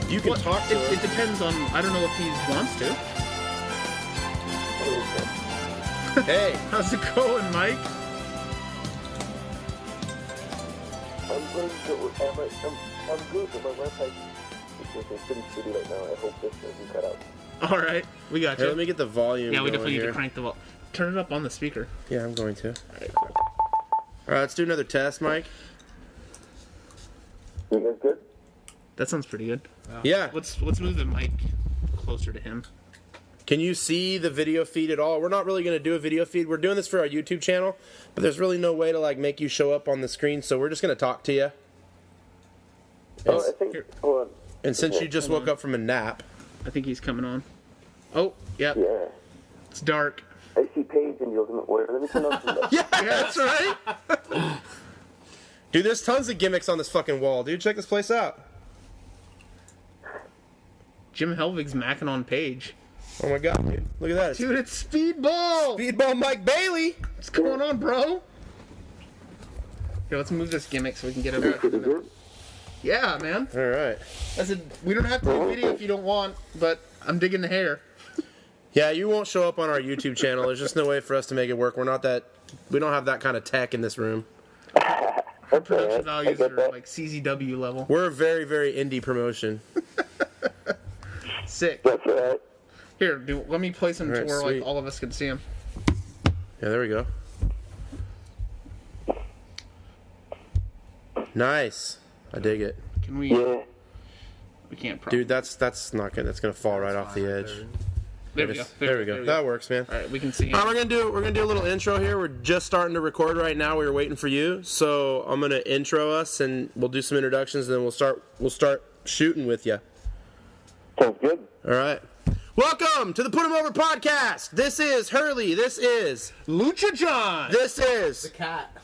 You can talk to him. It depends on, I don't know if he wants to. Hey. How's it going, Mike? I'm going to, I'm good, but my website is pretty shitty right now. I hope this doesn't cut out. All right, we got you. Here, let me get the volume Yeah, we going definitely need here. to crank the volume. Turn it up on the speaker. Yeah, I'm going to. All right. All right, let's do another test, Mike. You guys good? That sounds pretty good. Yeah. Let's move the mic closer to him. Can you see the video feed at all? We're not really going to do a video feed. We're doing this for our YouTube channel, but there's really no way to like make you show up on the screen, so we're just going to talk to you. Oh, I think, hold on. And since you just woke up from a nap. I think he's coming on. Oh, yep. Yeah. It's dark. I see Paige in the ultimate warrior. Let me turn off the Yeah, that's right. Dude, there's tons of gimmicks on this fucking wall. Dude, check this place out. Jim Helvig's macking on Paige. Oh my god, dude. Look at that. Dude, it's Speedball! Speedball Mike Bailey. What's going on, bro? Here, let's move this gimmick so we can get over. Yeah, man. All right. I said, we don't have to do video if you don't want, but I'm digging the hair. Yeah, you won't show up on our YouTube channel. There's just no way for us to make it work. We don't have that kind of tech in this room. Production values are like CZW level. We're a very, very indie promotion. Sick. That's right. Here, dude, let me place him All right, to where sweet. like all of us can see him. Yeah, there we go. Nice. I dig it. Can we? Yeah. We can't. Dude, that's not good. That's gonna fall right off the edge. There we go. There we go. That works, man. All right, we can see him. All right, we're gonna do a little intro here. We're just starting to record right now. We were waiting for you, so I'm gonna intro us, and we'll do some introductions, and then we'll start shooting with you. Sounds good. All right. Welcome to the Put 'Em Over podcast. This is Hurley. This is Lucha John. This is The cat.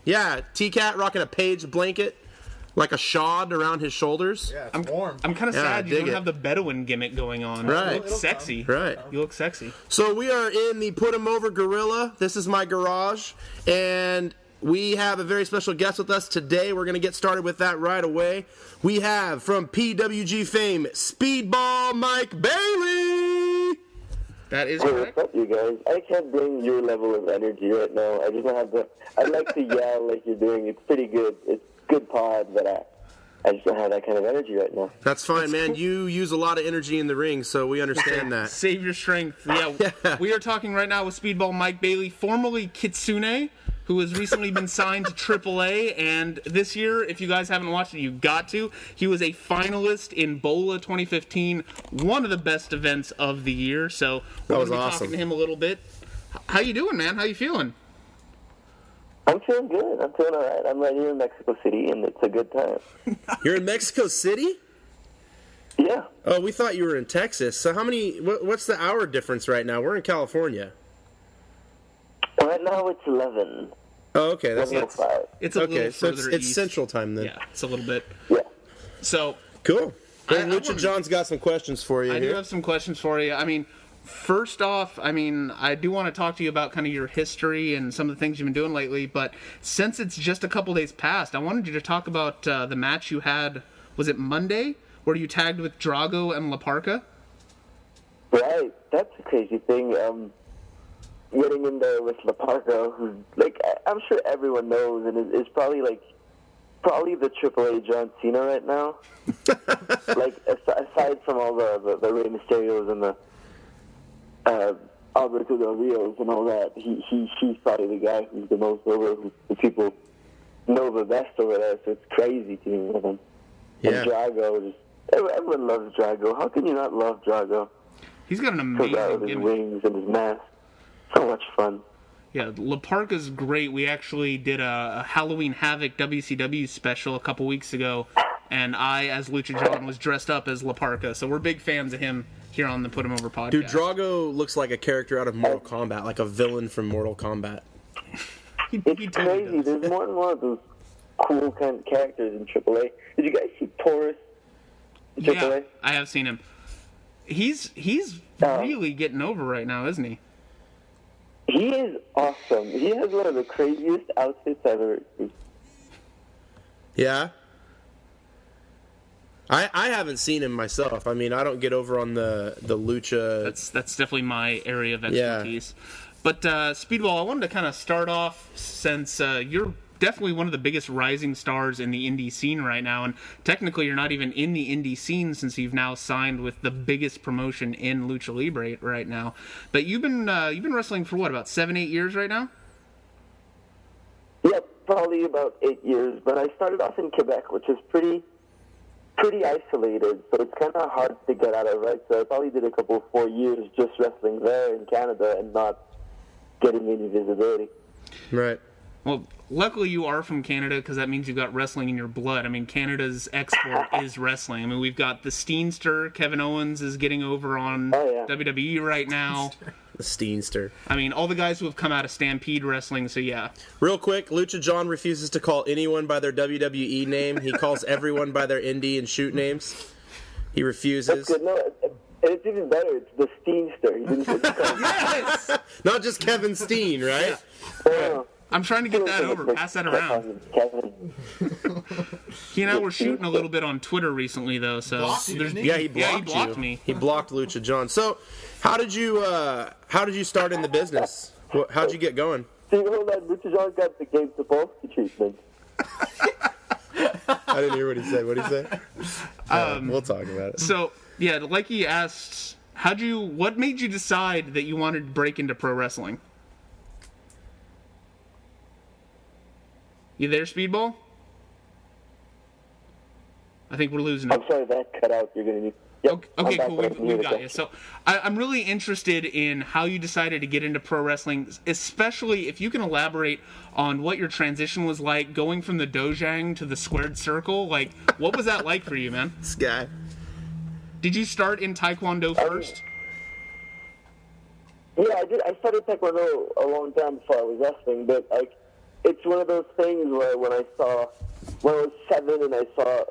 yeah, T-Cat rocking a Page blanket like a shawd around his shoulders. Yeah, it's warm. I'm kind of Yeah, I sad you dig don't it. have the Bedouin gimmick going on. Right. You look sexy. Right. You look sexy. So we are in the Put 'Em Over Gorilla. This is my garage, and we have a very special guest with us today. We're going to get started with that right away. We have from PWG fame, Speedball Mike Bailey. That is Hey, correct. what's up, you guys? I can't bring your level of energy right now. I just don't have the. I'd like to yell like you're doing. It's pretty good. It's good pod, but I just don't have that kind of energy right now. That's fine, man. You use a lot of energy in the ring, so we understand that. Save your strength. Yeah, Yeah. We are talking right now with Speedball Mike Bailey, formerly Kitsune, who has recently been signed to AAA. And this year, if you guys haven't watched it, you got to. He was a finalist in BOLA 2015, one of the best events of the year. So we're That was going to be awesome. talking to him a little bit. How you doing, man? How you feeling? I'm feeling good. I'm feeling all right. I'm right here in Mexico City, and it's a good time. You're in Mexico City? Yeah. Oh, we thought you were in Texas. So what's the hour difference right now? We're in California. Right now it's 11. Oh, okay. That's 11:05. It's a okay. little So further it's east. Central Time then. Yeah, it's a little bit. Yeah. So Cool. I Well, Lucha wanna- John's got some questions for you I here. do have some questions for you. I mean, first off, I do want to talk to you about kind of your history and some of the things you've been doing lately, but since it's just a couple days past, I wanted you to talk about the match you had, was it Monday, where you tagged with Drago and La Parka? Right. That's a crazy thing. Getting in there with La Parka, who's, like, I'm sure everyone knows, and is probably the AAA John Cena right now. Like, aside from all the Rey Mysterios and the Alberto Del Rios and all that, he's probably the guy who's the most over, who the people know the best over there, so it's crazy teaming with him. Yeah. And Drago, everyone loves Drago. How can you not love Drago? He's got an Comes out amazing with his gimmick. wings and his mask. So much fun. Yeah, La Parka's great. We actually did a Halloween Havoc WCW special a couple weeks ago, and I, as Lucha John, was dressed up as La Parka, so we're big fans of him here on the Put 'Em Over podcast. Dude, Drago looks like a character out of Mortal Kombat, like a villain from Mortal Kombat. It's He totally crazy. does. There's more and more of those cool kind of characters in AAA. Did you guys see Taurus in AAA? Yeah, I have seen him. He's really getting over right now, isn't he? He is awesome. He has one of the craziest outfits I've ever seen. Yeah? I haven't seen him myself. I mean, I don't get over on the lucha. That's definitely my area of expertise. Yeah. But Speedball, I wanted to kind of start off since you're definitely one of the biggest rising stars in the indie scene right now, and technically you're not even in the indie scene since you've now signed with the biggest promotion in Lucha Libre right now. But you've been wrestling for what, about 7-8 years right now? Yep, probably about 8 years. But I started off in Quebec, which is pretty isolated, so it's kind of hard to get out of, right? So I probably did a couple of 4 years just wrestling there in Canada and not getting any visibility. Right. Well, luckily you are from Canada, because that means you've got wrestling in your blood. I mean, Canada's export is wrestling. I mean, we've got the Steenster. Kevin Owens is getting over on WWE right now. The Steenster. I mean, all the guys who have come out of Stampede Wrestling, so yeah. Real quick, Lucha John refuses to call anyone by their WWE name. He calls everyone by their indie and shoot names. He refuses. That's good. No, it's even better. It's the Steenster. He didn't Yes! Not just Kevin Steen, right? Yeah. I'm trying to get that over, pass that around. He and I were shooting a little bit on Twitter recently, though, so... He blocked me. He blocked Lucha John. So, how did you start in the business? How'd you get going? See, hold on, Lucha John got the Gabe Sapolsky treatment. I didn't hear what he said. What did he say? We'll talk about it. So, yeah, like he asked, what made you decide that you wanted to break into pro wrestling? You there, Speedball? I think we're losing it. I'm sorry, that cut out. You're going to need... Yep, okay, cool. We've got you. So I'm really interested in how you decided to get into pro wrestling, especially if you can elaborate on what your transition was like going from the dojang to the squared circle. Like, what was that like for you, man? This guy. Did you start in Taekwondo first? Yeah, I did. I started Taekwondo a long time before I was wrestling, but it's one of those things where when I was 7 and I saw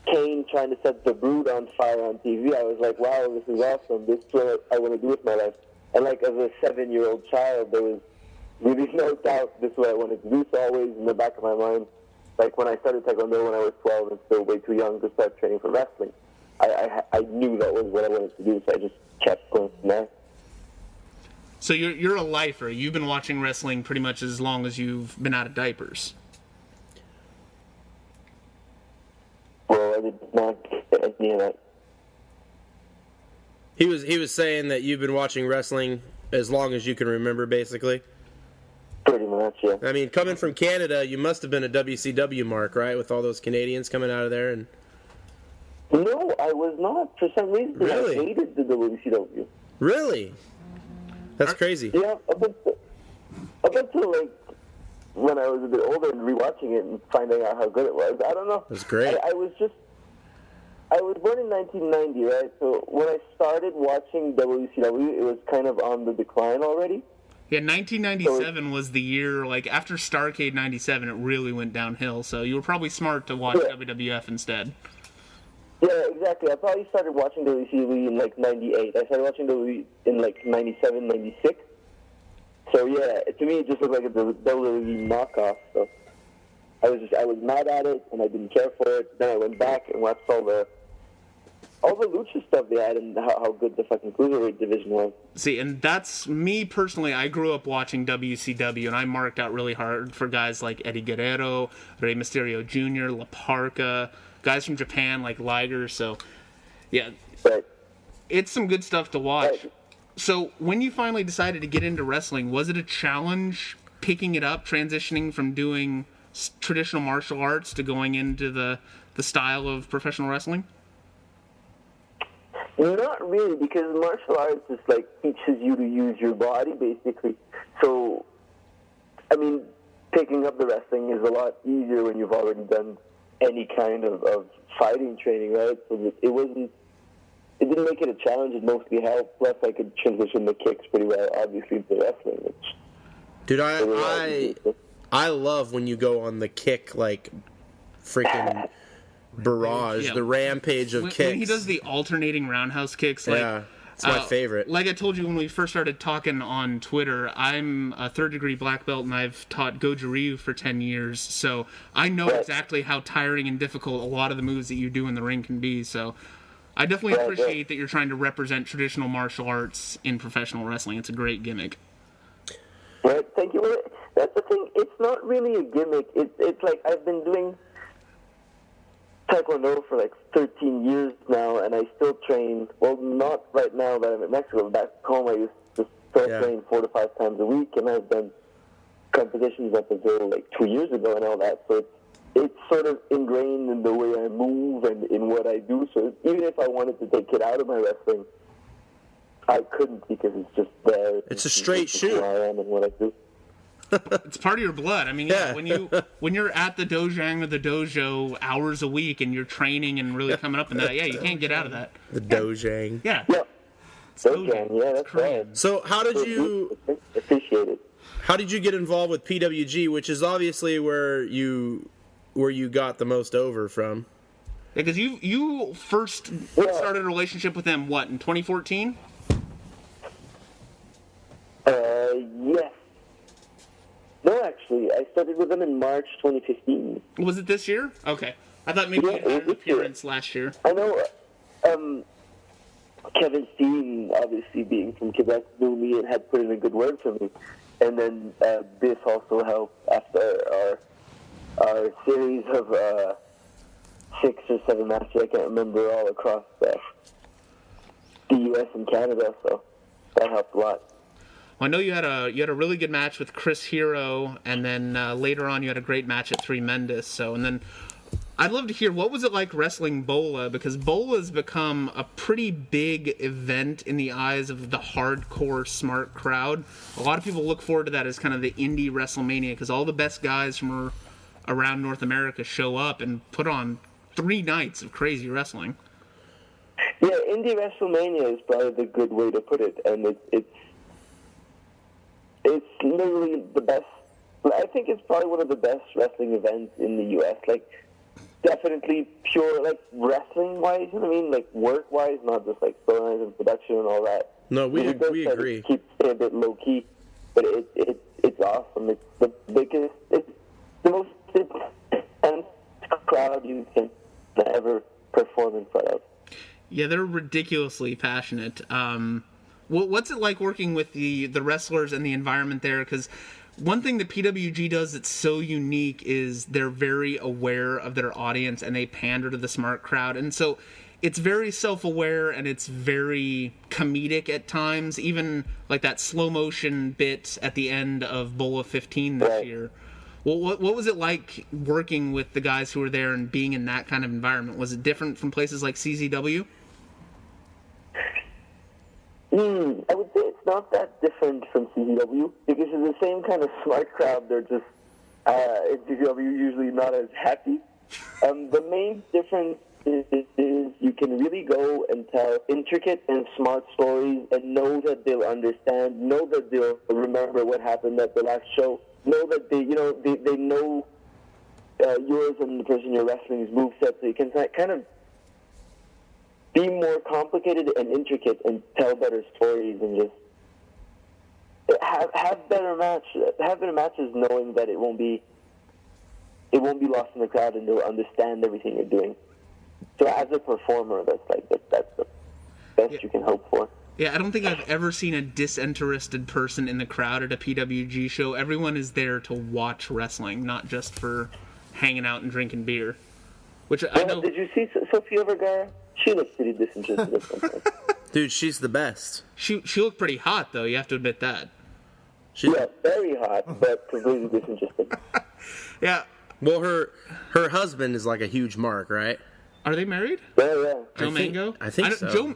Kane trying to set the Brood on fire on TV, I was like, wow, this is awesome. This is what I want to do with my life. And like as a 7-year-old child, there was really no doubt this is what I wanted to do. So always in the back of my mind, like when I started Taekwondo when I was 12 and still way too young to start training for wrestling, I knew that was what I wanted to do, so I just kept going from there. So you're a lifer. You've been watching wrestling pretty much as long as you've been out of diapers. Well, I did not get any of that. He was saying that you've been watching wrestling as long as you can remember, basically. Pretty much, yeah. I mean, coming from Canada, you must have been a WCW mark, right? With all those Canadians coming out of there. And no, I was not. For some reason, Really? I hated the WCW. Really? That's crazy. Yeah, up until like when I was a bit older and rewatching it and finding out how good it was. I don't know. That's great. I was born in 1990, right? So when I started watching WCW, it was kind of on the decline already. Yeah, 1997 was the year, like, after Starrcade 97, it really went downhill, so you were probably smart to watch WWF instead. Yeah, exactly. I probably started watching WCW in, like, 98. I started watching WWE in, like, 97, 96. So, yeah, to me, it just looked like a WWE knockoff. So I was mad at it, and I didn't care for it. Then I went back and watched all the Lucha stuff they had and how good the fucking cruiserweight division was. See, and that's me personally. I grew up watching WCW, and I marked out really hard for guys like Eddie Guerrero, Rey Mysterio Jr., La Parka, guys from Japan like Liger. So, yeah, Right. it's some good stuff to watch. Right. So, when you finally decided to get into wrestling, was it a challenge picking it up, transitioning from doing traditional martial arts to going into the style of professional wrestling? Not really, because martial arts just like teaches you to use your body, basically. So, I mean, picking up the wrestling is a lot easier when you've already done any kind of fighting training, right? So it wasn't it didn't make it a challenge. It mostly helped. Plus, I could transition the kicks pretty well, obviously, to wrestling. Which Dude, I love when you go on the kick, like, freaking barrage, the rampage of kicks. When he does the alternating roundhouse kicks, like... Yeah, it's my favorite. Like I told you when we first started talking on Twitter, I'm a third-degree black belt, and I've taught Goju-Ryu for 10 years, so I know exactly how tiring and difficult a lot of the moves that you do in the ring can be, so I definitely appreciate that you're trying to represent traditional martial arts in professional wrestling. It's a great gimmick. Right, thank you. Well, that's the thing. It's not really a gimmick. It's like I've been doing Taekwondo for like 13 years now, and I still train. Well, not right now that I'm in Mexico. Back home, I used to still train 4 to 5 times a week, and I've done competitions up until like 2 years ago and all that. So it's sort of ingrained in the way I move and in what I do. So even if I wanted to take it out of my wrestling, I couldn't because it's just there. It's a straight shoot. Who I am and what I do. It's part of your blood. I mean, when you're at the dojang or the dojo hours a week and you're training and really coming up in that, you can't get out of that. The dojang. Yeah. Dojang, that's right. So how did you appreciate it? How did you get involved with PWG, which is obviously where you got the most over from? Yeah, because you first started a relationship with them, what, in 2014? Yes. No, actually, I started with them in March 2015. Was it this year? Okay. I thought maybe you had an appearance last year. I know, Kevin Steen, obviously being from Quebec, knew me and had put in a good word for me. And then this also helped after our series of 6 or 7 matches, I can't remember, all across the U.S. and Canada, so that helped a lot. Well, I know you had a really good match with Chris Hero, and then later on you had a great match at Three Mendes. So, and then I'd love to hear, what was it like wrestling Bola? Because Bola's become a pretty big event in the eyes of the hardcore smart crowd. A lot of people look forward to that as kind of the indie WrestleMania, because all the best guys from around North America show up and put on 3 nights of crazy wrestling. Yeah, indie WrestleMania is probably the good way to put it, and it's literally the best. I think it's probably one of the best wrestling events in the U.S. Like, definitely pure, like, wrestling-wise, you know what I mean? Like, work-wise, not just, like, storylines and production and all that. No, we agree. Keep it a bit low-key, but it's awesome. It's the biggest, it's the most intense crowd you can ever perform in front of. Yeah, they're ridiculously passionate. What's it like working with the wrestlers and the environment there? Because one thing that PWG does that's so unique is they're very aware of their audience and they pander to the smart crowd. And so it's very self-aware and it's very comedic at times, even like that slow motion bit at the end of Bola 15 this year. Well, what was it like working with the guys who were there and being in that kind of environment? Was it different from places like CZW? I would say it's not that different from CZW because it's the same kind of smart crowd. They're just in CZW usually not as happy. The main difference is you can really go and tell intricate and smart stories and know that they'll understand, know that they'll remember what happened at the last show, know that they know yours and the person you're wrestling's moveset, so you can kind of be more complicated and intricate and tell better stories and just have better matches knowing that it won't be lost in the crowd and they'll understand everything you're doing. So as a performer, that's the best you can hope for. Yeah, I don't think I've ever seen a disinterested person in the crowd at a PWG show. Everyone is there to watch wrestling, not just for hanging out and drinking beer. Which I know. Did you see Sofia Vergara? She looks pretty disinterested. Dude, she's the best. She looked pretty hot, though. You have to admit that. Yeah, very hot, but completely disinterested. Yeah. Well, her husband is like a huge mark, right? Are they married? Yeah. Joe Mango? I think so.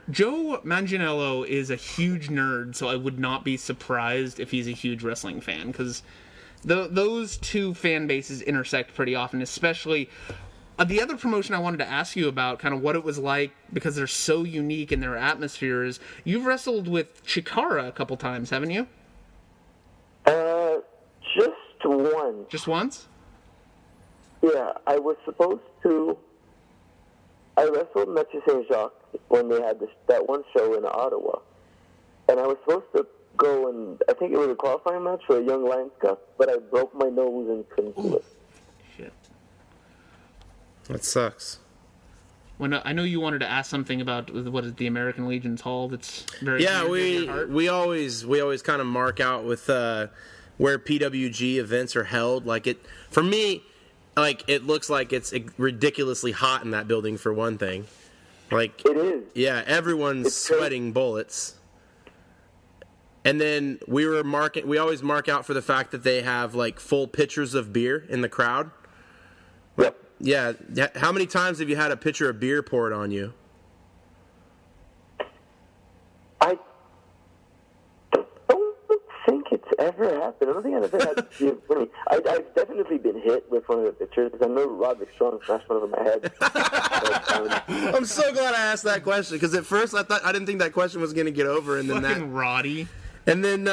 Joe Manganiello is a huge nerd, so I would not be surprised if he's a huge wrestling fan, because those two fan bases intersect pretty often, especially The other promotion I wanted to ask you about, kind of what it was like, because they're so unique in their atmosphere, is you've wrestled with Chikara a couple times, haven't you? Just once. Just once? Yeah, I was supposed to. I wrestled Mathieu Saint Jacques when they had that one show in Ottawa, and I was supposed to go and I think it was a qualifying match for a Young Lions Cup, but I broke my nose and couldn't do it. Shit. That sucks. When I know you wanted to ask something about what is the American Legion's Hall. That's very Yeah, near to your heart. we always kind of mark out with where PWG events are held. Like it for me, like it looks like it's ridiculously hot in that building for one thing. Like It is. yeah, everyone's sweating bullets. And then we always mark out for the fact that they have like full pitchers of beer in the crowd. Yep. Yeah, how many times have you had a pitcher of beer poured on you? I don't think it's ever happened. I don't think I've ever had beer for me. I've definitely been hit with one of the pitchers. I know Roderick Strong smashed one over my head. I'm so glad I asked that question because at first I didn't think that question was going to get over, and then Fucking Roddy. and then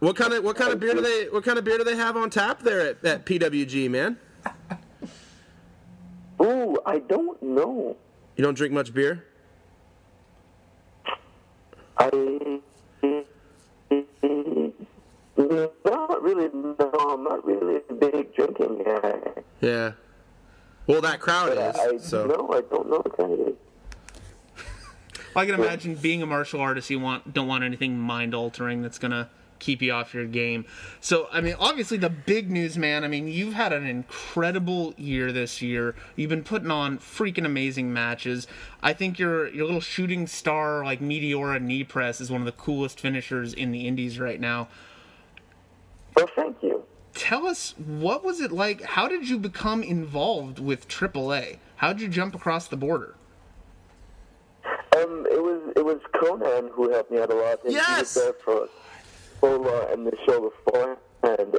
what kind of beer do they have on tap there at PWG, man? Ooh, I don't know. You don't drink much beer? Not really. No, I'm not really a big drinking guy. Yeah. Well, that crowd But is. So. No, I don't know what kind it is. I can imagine being a martial artist, you don't want anything mind altering that's gonna keep you off your game. So, I mean, obviously the big news, man, I mean, you've had an incredible year this year. You've been putting on freaking amazing matches. I think your little shooting star, like Meteora knee press is one of the coolest finishers in the indies right now. Well, thank you. Tell us, what was it like? How did you become involved with AAA? How did you jump across the border? It was Conan who helped me out a lot. He was there for Bola and the show beforehand, and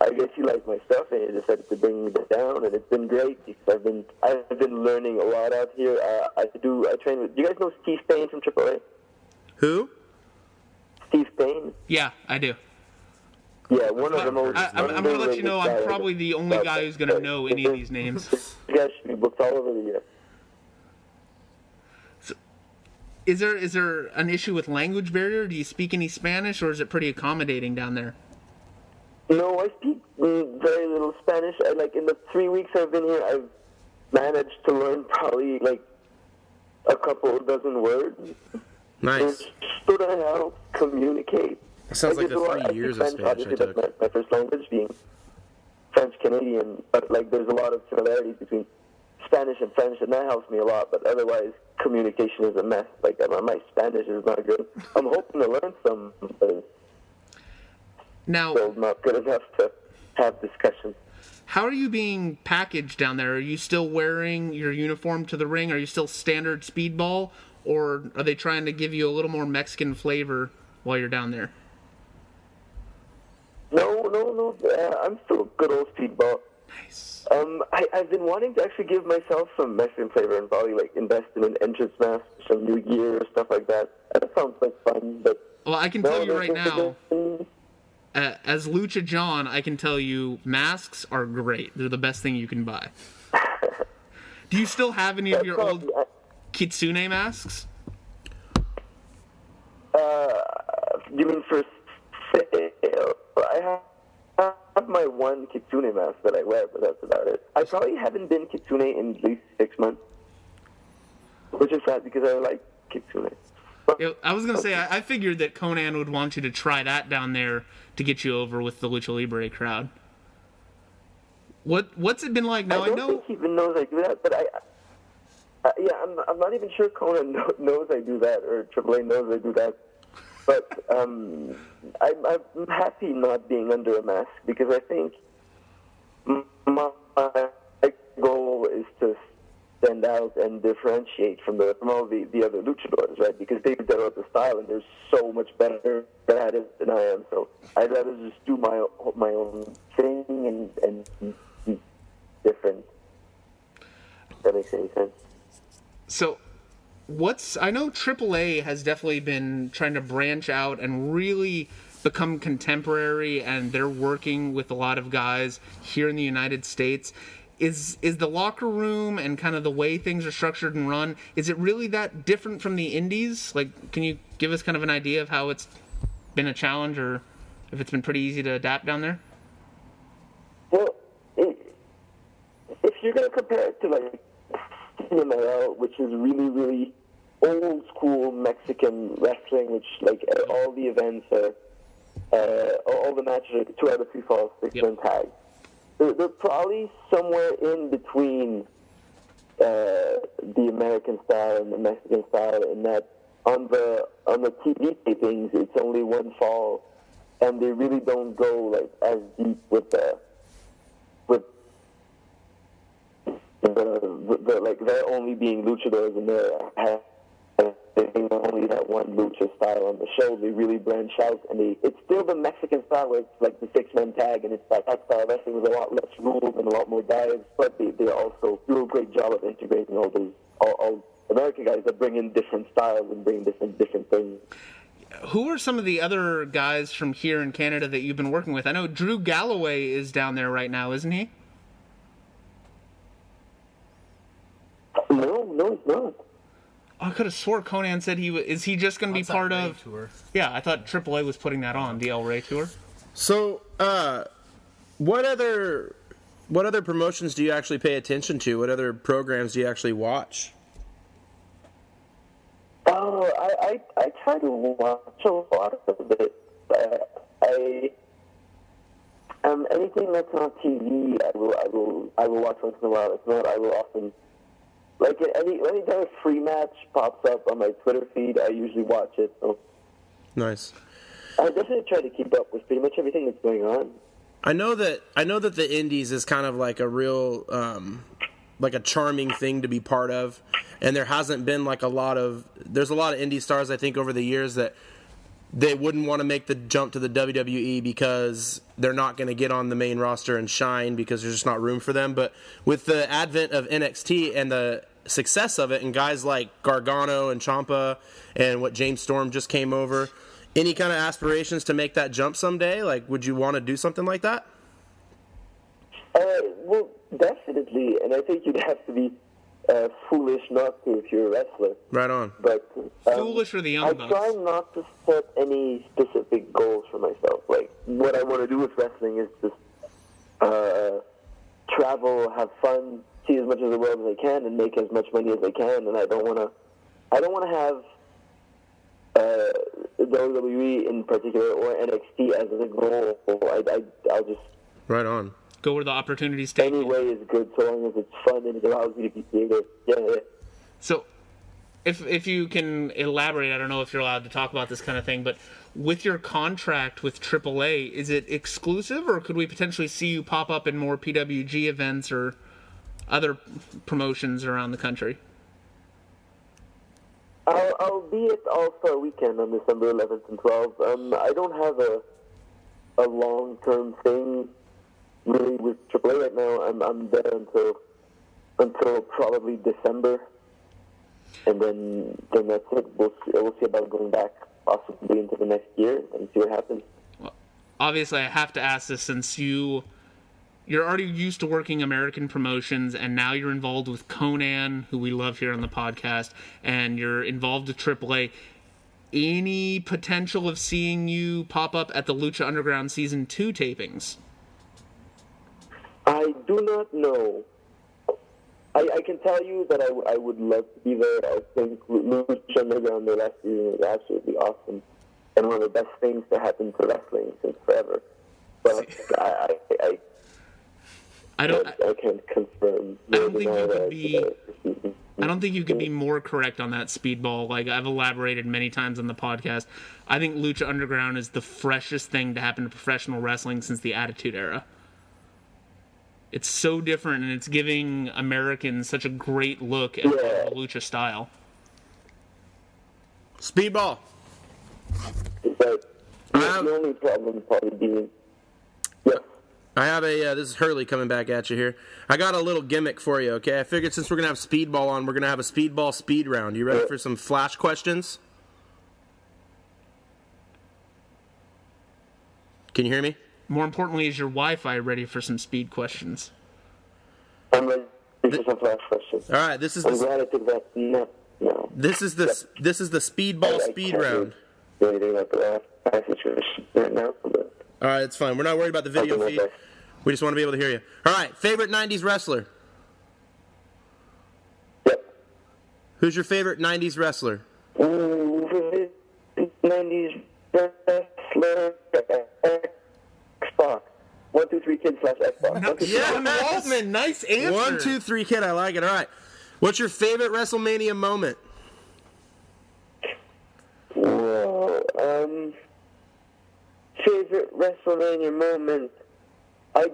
I guess he liked my stuff, and he decided to bring me down, and it's been great because I've been learning a lot out here. I train with. Do you guys know Steve Payne from AAA? Who? Steve Payne. Yeah, I do. Yeah, one of the most. I'm going to let you know I'm probably the only guy who's going to know any of these names. You guys should be booked all over the year. So, is there an issue with language barrier? Do you speak any Spanish, or is it pretty accommodating down there? No, I speak very little Spanish. In the 3 weeks I've been here, I've managed to learn probably a couple of dozen words. Nice. Which sort of helps communicate. That sounds like there's a lot- the 3 years French, of Spanish I obviously, took. that's my first language, being French-Canadian. But there's a lot of similarities between Spanish and French, and that helps me a lot. But otherwise, communication is a mess. My Spanish is not good. I'm hoping to learn some, but it's Now, still not good enough to have discussions. how are you being packaged down there? Are you still wearing your uniform to the ring? Are you still standard Speedball? Or are they trying to give you a little more Mexican flavor while you're down there? No. I'm still good old Speedball. Nice. I've been wanting to actually give myself some Mexican flavor and probably invest in an entrance mask, some new gear, stuff like that. That sounds like fun, but Well, I can tell you right now, as Lucha John, I can tell you masks are great. They're the best thing you can buy. Do you still have any of your old Kitsune masks? You mean for sale? I have my one Kitsune mask that I wear, but that's about it. I probably haven't been Kitsune in at least 6 months, which is sad because I like Kitsune. I was going to say, I figured that Conan would want you to try that down there to get you over with the Lucha Libre crowd. What's it been like? Now, I don't think he even knows I do that, but I'm not even sure Conan knows I do that, or AAA knows I do that. But I'm happy not being under a mask because I think my goal is to stand out and differentiate from all the other luchadors, right? Because they develop the style and they're so much better at it than I am. So I'd rather just do my own thing and be different. that makes any sense. So, I know AAA has definitely been trying to branch out and really become contemporary, and they're working with a lot of guys here in the United States. Is the locker room and kind of the way things are structured and run, is it really that different from the indies? Like, can you give us kind of an idea of how it's been a challenge, or if it's been pretty easy to adapt down there? Well, if you're going to compare it to, like, CMLL, which is really, really old school Mexican wrestling, which, like, all the events are, all the matches are 2 out of 3 falls, 6-man tag. They're probably somewhere in between the American style and the Mexican style, in that on the TV tapings it's only 1 fall, and they really don't go like as deep with the like they're only being luchadors, and they're only that one lucha style on the show. They really branch out, and it's still the Mexican style where it's like the 6-man tag, and it's like that style of wrestling with a lot less rules and a lot more dives, but they also do a great job of integrating all American guys that bring in different styles and bring different things. Who are some of the other guys from here in Canada that you've been working with? I know Drew Galloway is down there right now, isn't he? No, he's not. I could have swore Conan said is he just going to be part of... Tour. Yeah, I thought AAA was putting that on, the El Rey tour. So, what other promotions do you actually pay attention to? What other programs do you actually watch? Oh, I try to watch a lot of it. Anything that's on TV, I will watch once in a while. If not, I will often, like, anytime a free match pops up on my Twitter feed, I usually watch it. So Nice. I definitely try to keep up with pretty much everything that's going on. I know that the Indies is kind of like a real like a charming thing to be part of, and there hasn't been like there's a lot of indie stars, I think, over the years that they wouldn't want to make the jump to the WWE because they're not going to get on the main roster and shine because there's just not room for them. But with the advent of NXT and the success of it, and guys like Gargano and Ciampa and what James Storm just came over, any kind of aspirations to make that jump someday? Like, would you want to do something like that? Well, definitely, and I think you'd have to be foolish not to if you're a wrestler. Right on. But Foolish for the Young Bucks. I try not to set any specific goals for myself. Like, what I want to do with wrestling is just travel, have fun, see as much of the world as I can, and make as much money as I can. And I don't want to have WWE in particular or NXT as a goal. I'll just Right on. Go where the opportunities take any you. way is good, so long as it's fun and it allows me to be creative. Yeah. So, if you can elaborate, I don't know if you're allowed to talk about this kind of thing, but with your contract with AAA, is it exclusive, or could we potentially see you pop up in more PWG events or other promotions around the country? I'll be at All-Star Weekend on December 11th and 12th. I don't have a long-term thing really with AAA right now. I'm there until probably December, and then that's it. We'll see about going back possibly into the next year and see what happens. Well, obviously, I have to ask this since you're already used to working American promotions, and now you're involved with Conan, who we love here on the podcast, and you're involved with AAA. Any potential of seeing you pop up at the Lucha Underground Season 2 tapings? I do not know. I can tell you that I would love to be there. I think Lucha Underground their last season was absolutely awesome, and one of the best things to happen to wrestling since forever. But I can't confirm. I don't think you could be more correct on that, Speedball. Like, I've elaborated many times on the podcast. I think Lucha Underground is the freshest thing to happen to professional wrestling since the Attitude Era. It's so different, and it's giving Americans such a great look at the Lucha style. Speedball. But the only problem probably being... Yes. I have a, this is Hurley coming back at you here. I got a little gimmick for you, okay? I figured since we're going to have Speedball on, we're going to have a Speedball speed round. You ready for some flash questions? Can you hear me? More importantly, is your Wi-Fi ready for some speed questions? I'm ready for some flash questions. All right, this is I'm glad I took that. No. this is the Speedball speed round. Do anything like that situation right now, but All right, it's fine. We're not worried about the video feed. We just want to be able to hear you. All right, favorite 90s wrestler? Yep. Who's your favorite 90s wrestler? 90s wrestler, Xbox. 1, 2, 3 Kid / Xbox. Sean Waltman, nice answer. 1, 2, 3 Kid, I like it. All right. What's your favorite WrestleMania moment? Well, favorite WrestleMania moment? I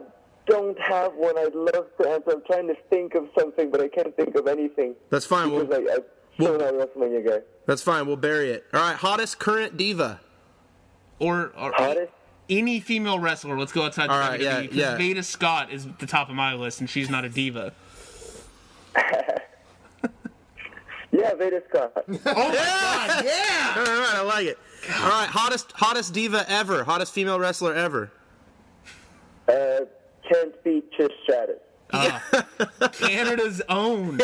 don't have one. I'd love to answer. I'm trying to think of something, but I can't think of anything. That's fine. Because I'm still not a WrestleMania guy. That's fine. We'll bury it. All right. Hottest current diva. Or Hottest? any female wrestler. Let's go outside the All right, WWE. yeah. Veda Scott is at the top of my list, and she's not a diva. Yeah, Veda Scott. Oh, my God, yeah! All right. I like it. All right. Hottest diva ever. Hottest female wrestler ever. Can't beat Trish Stratus. Canada's own.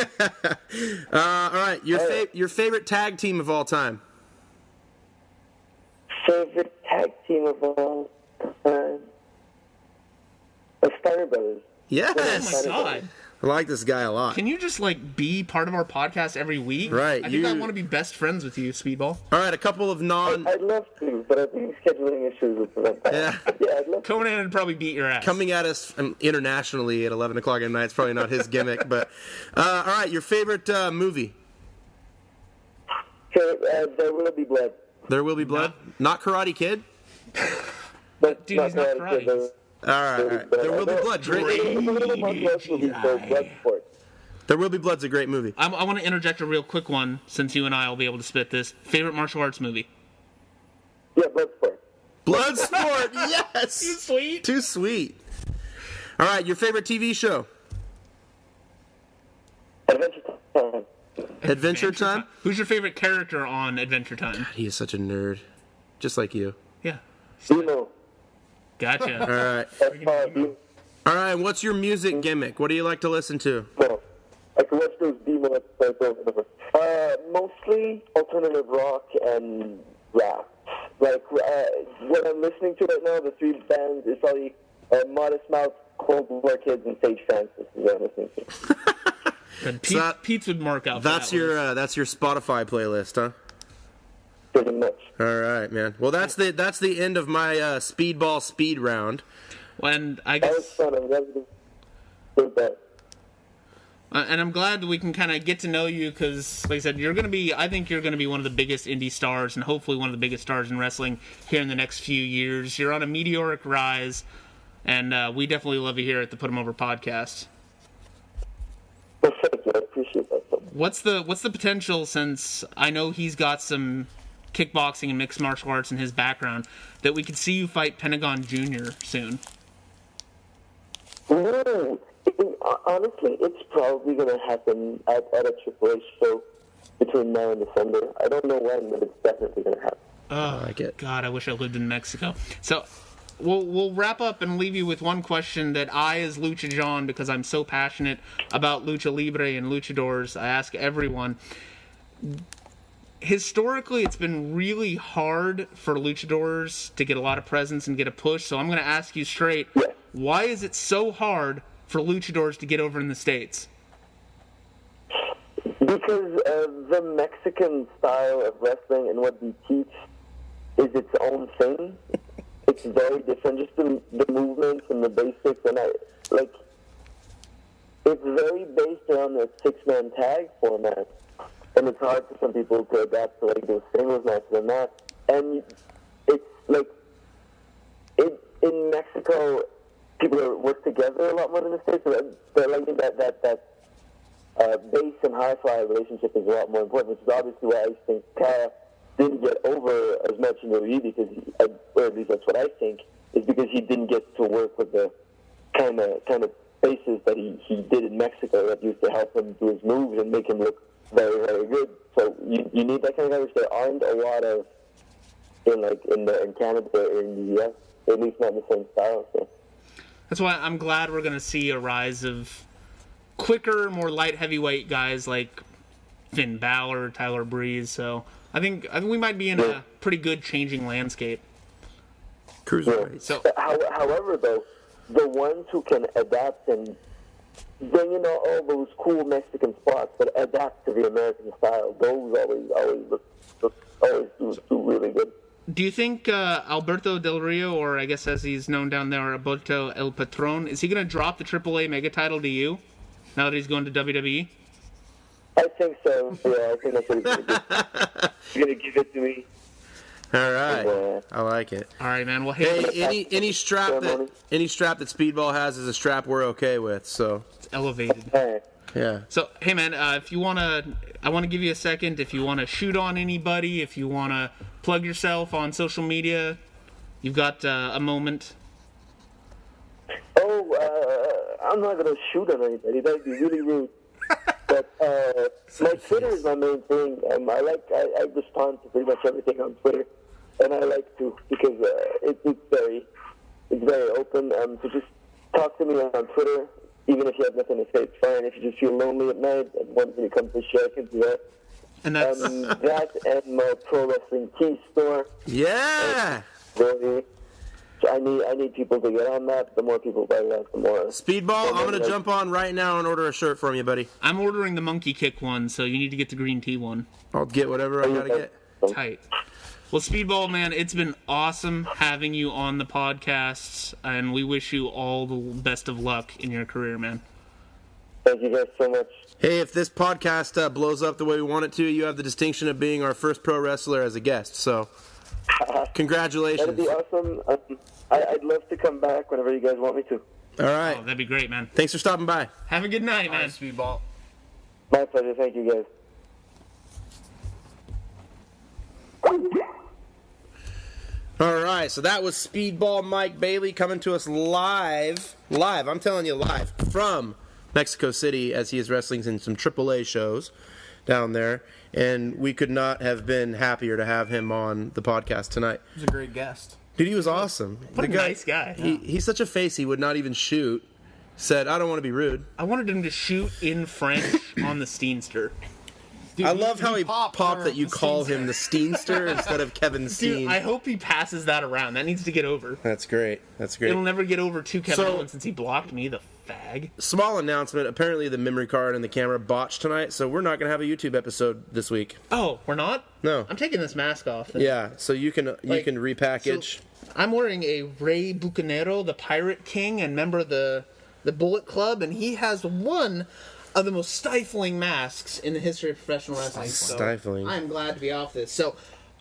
All right. Your favorite tag team of all time. Favorite tag team of all time? The Steiner Brothers. Yes. Oh, my God. I like this guy a lot. Can you just, be part of our podcast every week? Right, I think I want to be best friends with you, Speedball. All right. A couple of I'd love to, but I think scheduling issues would prevent that. Yeah. Yeah, I'd love to. Conan would probably beat your ass. Coming at us internationally at 11 o'clock at night. It's probably not his gimmick. But, all right. Your favorite movie? There Will Be Blood. There Will Be Blood? Not Karate Kid? But Dude, he's not karate. All right. There Will Be Blood. Great. There Will Be Blood's a great movie. I want to interject a real quick one, since you and I will be able to spit this. Favorite martial arts movie? Yeah, Bloodsport. Bloodsport, yes! Too sweet. Too sweet. All right, your favorite TV show? Adventure Time. Adventure Time? Who's your favorite character on Adventure Time? He is such a nerd. Just like you. Yeah. Demo. Gotcha. All right. All right, what's your music gimmick? What do you like to listen to? No. I can watch those demo episodes over and over. Mostly alternative rock and rap. Like, what I'm listening to right now, the 3 bands, is probably Modest Mouse, Cold War Kids, and Sage Francis is what I'm listening to. Good. So Pete would mark out. That's that your list. that's your Spotify playlist, huh? Pretty much. All right, man. Well, that's the end of my Speedball speed round. And I That was guess, fun. I'm glad we did that. and I'm glad that we can kind of get to know you because, like I said, I think you're going to be one of the biggest indie stars and hopefully one of the biggest stars in wrestling here in the next few years. You're on a meteoric rise, and we definitely love you here at the Put 'Em Over podcast. Well, thank you. I appreciate that so much. What's the potential, since I know he's got some kickboxing and mixed martial arts in his background, that we could see you fight Pentagon Jr. soon? No. Honestly, it's probably going to happen at a Triple H show between now and December. I don't know when, but it's definitely going to happen. Oh, I like it. God, I wish I lived in Mexico. So we'll wrap up and leave you with one question that I, as Lucha John, because I'm so passionate about Lucha Libre and luchadors, I ask everyone. Historically, it's been really hard for luchadors to get a lot of presence and get a push, so I'm going to ask you straight, why is it so hard for luchadors to get over in the States? Because the Mexican style of wrestling and what we teach is its own thing. It's very different. Just the movements and the basics, and it's very based around the 6-man tag format, and it's hard for some people to adapt to those singles matches and that. And it's in Mexico, people work together a lot more than the States. So they're liking that base and high-fly relationship is a lot more important, which is obviously why I think Kara didn't get over as much in the WWE, because or at least that's what I think, is because he didn't get to work with the kind of faces that he did in Mexico that used to help him do his moves and make him look very, very good. So you need that kind of guy, which there aren't a lot of in Canada or in the US, at least not in the same style. So That's why I'm glad we're going to see a rise of quicker, more light heavyweight guys like Finn Balor, Tyler Breeze. So I think we might be in a pretty good changing landscape. Cruiserweight. So, however, though, the ones who can adapt and bring in all those cool Mexican spots, but adapt to the American style, those always do really good. do you think Alberto Del Rio, or I guess as he's known down there, Alberto El Patron, is he going to drop the AAA mega title to you now that he's going to WWE? I think so. Yeah, I think that's what he's going to do. He's going to give it to me. All right, I like it. All right, man. Well, hey, Any strap that Speedball has is a strap we're okay with. So it's elevated. yeah. So, hey, man, if you want to, I want to give you a second. If you want to shoot on anybody, if you want to plug yourself on social media, you've got a moment. Oh, I'm not going to shoot on anybody. That would be really rude. But my Twitter is my main thing. I respond to pretty much everything on Twitter, and I like to because it's very open. So just talk to me on Twitter, even if you have nothing to say. It's fine. If you just feel lonely at night and want me to come to share, I can do that. And that's that and my pro wrestling tee store. Yeah. So I need people to get on that. The more people buy that, the more. Speedball, I'm going to jump on right now and order a shirt from you, buddy. I'm ordering the monkey kick one, so you need to get the green tea one. I'll get whatever I got to get. Tight. Well, Speedball, man, it's been awesome having you on the podcasts, and we wish you all the best of luck in your career, man. Thank you guys so much. Hey, if this podcast blows up the way we want it to, you have the distinction of being our first pro wrestler as a guest. So, congratulations. That'd be awesome. I'd love to come back whenever you guys want me to. All right. Oh, that'd be great, man. Thanks for stopping by. Have a good night, man. Speedball. My pleasure. Thank you guys. All right, so that was Speedball Mike Bailey coming to us live, I'm telling you, live, from Mexico City as he is wrestling in some AAA shows down there, and we could not have been happier to have him on the podcast tonight. He was a great guest. Dude, he was awesome. What a nice guy. He's such a face, he would not even shoot. Said, I don't want to be rude. I wanted him to shoot in French on the Steenster. Dude, I love how he popped that you the call Steenster. him the Steenster instead of Kevin Steen. Dude, I hope he passes that around. That needs to get over. That's great. That's great. It'll never get over to Kevin So- Owens since he blocked me, the fag. Small announcement. Apparently the memory card and the camera botched tonight, so we're not going to have a YouTube episode this week. Oh, we're not? No. I'm taking this mask off. Then. Yeah, so you can repackage. So, I'm wearing a Rey Bucanero, the Pirate King and member of the Bullet Club, and he has one of the most stifling masks in the history of professional wrestling. Stifling. So I'm glad to be off this. So,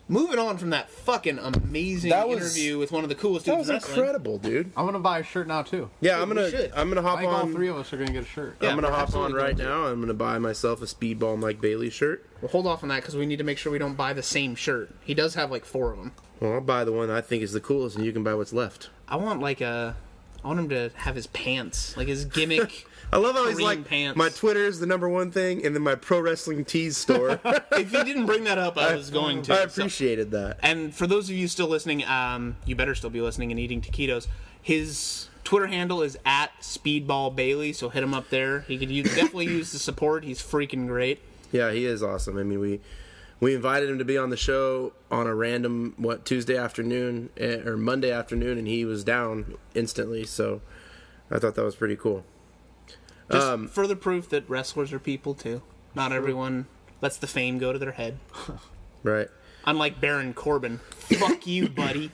moving on from that fucking amazing That was- interview with one of the coolest That dudes was in wrestling. incredible, dude. I'm gonna buy a shirt now too. Yeah, Dude, we should. I'm gonna hop I think all on. three of us are gonna get a shirt. Yeah, I'm gonna we're hop on absolutely right going to. now. I'm gonna buy myself a Speedball Mike Bailey shirt. We'll hold off on that because we need to make sure we don't buy the same shirt. He does have like 4 of them. Well, I'll buy the one I think is the coolest, and you can buy what's left. I want him to have his pants, like his gimmick. I love how he's Kareem like, pants. my Twitter is the #1 thing, and then my pro wrestling tees store. If you didn't bring that up, I was going to. I So- appreciated that. And for those of you still listening, you better still be listening and eating taquitos. His Twitter handle is @SpeedballBailey, so hit him up there. He could definitely use the support. He's freaking great. Yeah, he is awesome. I mean, we invited him to be on the show on a random Tuesday afternoon or Monday afternoon, and he was down instantly. So I thought that was pretty cool. Just further proof that wrestlers are people too. Not everyone lets the fame go to their head. Right. Unlike Baron Corbin. Fuck you, buddy.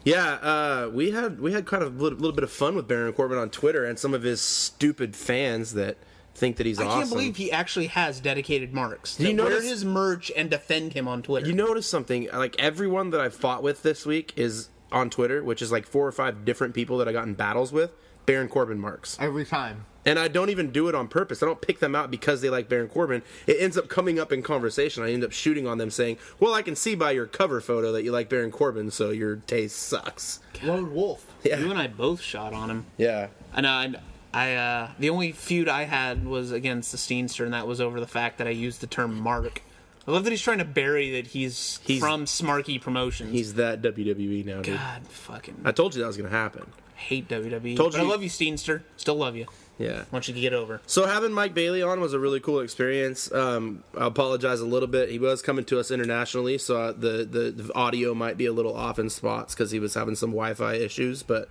Yeah, we had kind of a little bit of fun with Baron Corbin on Twitter and some of his stupid fans that think that he's I awesome. can't believe he actually has dedicated marks. You That wear notice- his merch and defend him on Twitter. You notice something? Like everyone that I've fought with this week is on Twitter, which is like 4 or 5 different people that I got in battles with. Baron Corbin marks. Every time. And I don't even do it on purpose. I don't pick them out because they like Baron Corbin. It ends up coming up in conversation. I end up shooting on them saying, well, I can see by your cover photo that you like Baron Corbin, so your taste sucks. Lone Wolf. Yeah. You and I both shot on him. Yeah. And I the only feud I had was against the Steenster, and that was over the fact that I used the term mark. I love that he's trying to bury that he's from Smarky Promotions. He's that WWE now, dude. God, fucking I told you that was going to happen. hate WWE. Told But you- I love you, Steenster. Still love you. Yeah. Want you to get over. So having Mike Bailey on was a really cool experience. I apologize a little bit. He was coming to us internationally, so the audio might be a little off in spots because he was having some Wi-Fi issues. But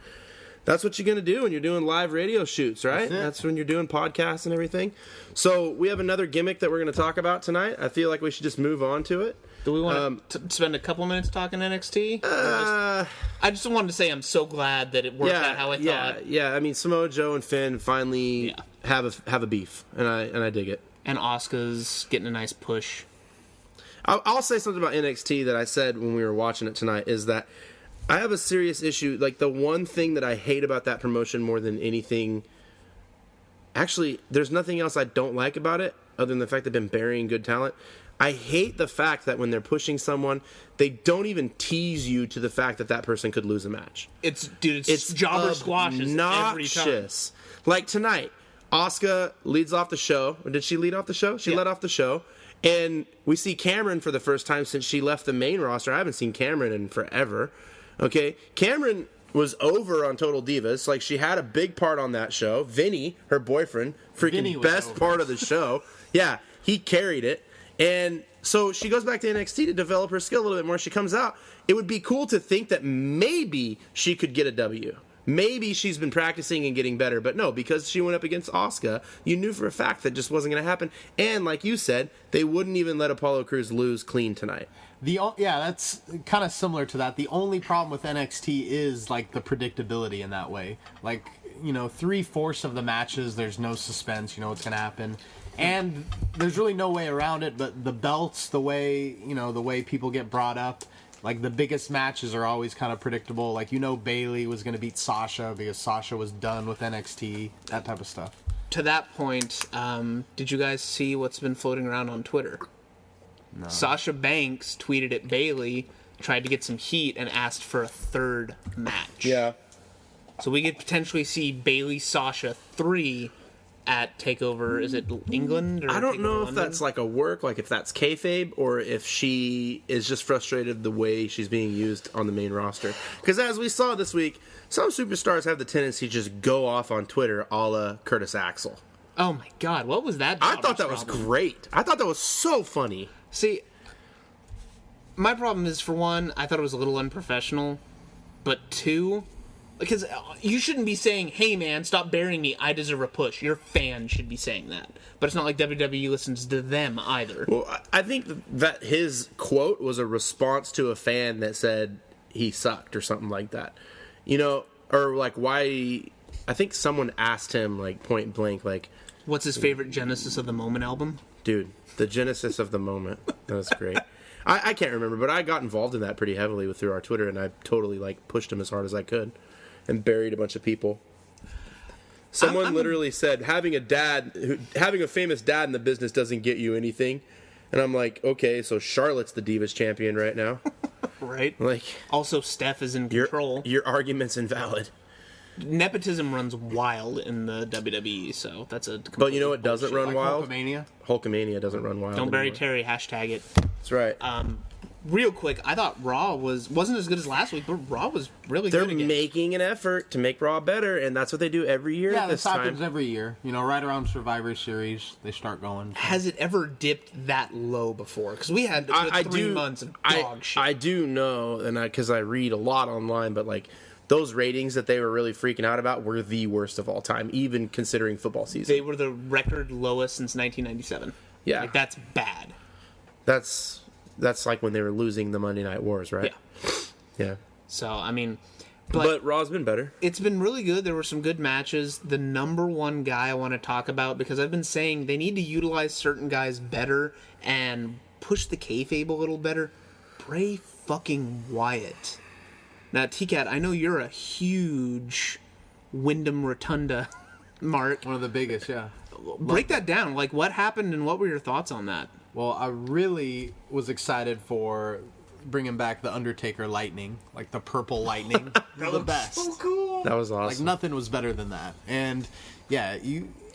that's what you're going to do when you're doing live radio shoots, right? That's when you're doing podcasts and everything. So we have another gimmick that we're going to talk about tonight. I feel like we should just move on to it. Do we want to spend a couple minutes talking NXT? I just wanted to say I'm so glad that it worked out how I thought. Yeah. I mean, Samoa Joe and Finn finally have a beef, and I dig it. And Asuka's getting a nice push. I'll say something about NXT that I said when we were watching it tonight is that I have a serious issue. Like, the one thing that I hate about that promotion more than anything... Actually, there's nothing else I don't like about it other than the fact they've been burying good talent. I hate the fact that when they're pushing someone, they don't even tease you to the fact that that person could lose a match. It's jobber squashes every time. Like tonight, Asuka leads off the show. Or did she lead off the show? She led off the show. And we see Cameron for the first time since she left the main roster. I haven't seen Cameron in forever. Okay? Cameron was over on Total Divas. Like, she had a big part on that show. Vinny, her boyfriend, freaking best part of the show. Yeah, he carried it. And so she goes back to NXT to develop her skill a little bit more. She comes out. It would be cool to think that maybe she could get a W. Maybe she's been practicing and getting better. But no, because she went up against Asuka, you knew for a fact that just wasn't going to happen. And like you said, they wouldn't even let Apollo Crews lose clean tonight. That's kind of similar to that. The only problem with NXT is like the predictability in that way. Like, 3/4 of the matches, there's no suspense. You know what's going to happen. And there's really no way around it, but the belts, the way people get brought up, like the biggest matches are always kind of predictable. Like, Bayley was going to beat Sasha because Sasha was done with NXT, that type of stuff. To that point, did you guys see what's been floating around on Twitter? No. Sasha Banks tweeted at Bayley, tried to get some heat, and asked for a third match. Yeah. So we could potentially see Bayley Sasha 3 at TakeOver. Is it England? Or I don't know if London? that's like a work, like if that's kayfabe, or if she is just frustrated the way she's being used on the main roster. Because as we saw this week, some superstars have the tendency to just go off on Twitter a la Curtis Axel. Oh my God, what was that? I thought that was great. I thought that was so funny. See, my problem is, for one, I thought it was a little unprofessional, but two, because you shouldn't be saying, hey man, stop burying me, I deserve a push. Your fans should be saying that. But it's not like WWE listens to them either. Well, I think that his quote was a response to a fan that said he sucked or something like that. Or like why... I think someone asked him, like, point blank, like... What's his favorite Genesis of the Moment album? Dude, the Genesis of the Moment. That was great. I can't remember, but I got involved in that pretty heavily through our Twitter, and I totally, pushed him as hard as I could and buried a bunch of people. Someone literally said, having a famous dad in the business doesn't get you anything. And I'm like, okay, so Charlotte's the Divas champion right now. Right. Like, also, Steph is in control. Your argument's invalid. Nepotism runs wild in the WWE, so that's a... But you know what doesn't run wild? Hulkamania? Hulkamania doesn't run wild Don't bury anymore. Terry, hashtag it. That's right. Real quick, I thought Raw wasn't as good as last week, but Raw was really good again. They're making an effort to make Raw better, and that's what they do every year. Yeah, this this happens time. every year. Right around Survivor Series, they start going. Has it ever dipped that low before? Because we had 3 months of dog shit. I do know, and because I read a lot online, but those ratings that they were really freaking out about were the worst of all time, even considering football season. They were the record lowest since 1997. Yeah. That's bad. That's like when they were losing the Monday Night Wars, right? Yeah. Yeah. So, I mean... But Raw's been better. It's been really good. There were some good matches. The number one guy I want to talk about, because I've been saying they need to utilize certain guys better and push the kayfabe a little better. Bray fucking Wyatt. Now, T-Cat, I know you're a huge Wyndham Rotunda, Mark. One of the biggest, yeah. Break that down. Like, what happened and what were your thoughts on that? Well, I really was excited for bringing back the Undertaker Lightning, like the purple lightning. They're the best. So cool. That was awesome. Like nothing was better than that. And yeah,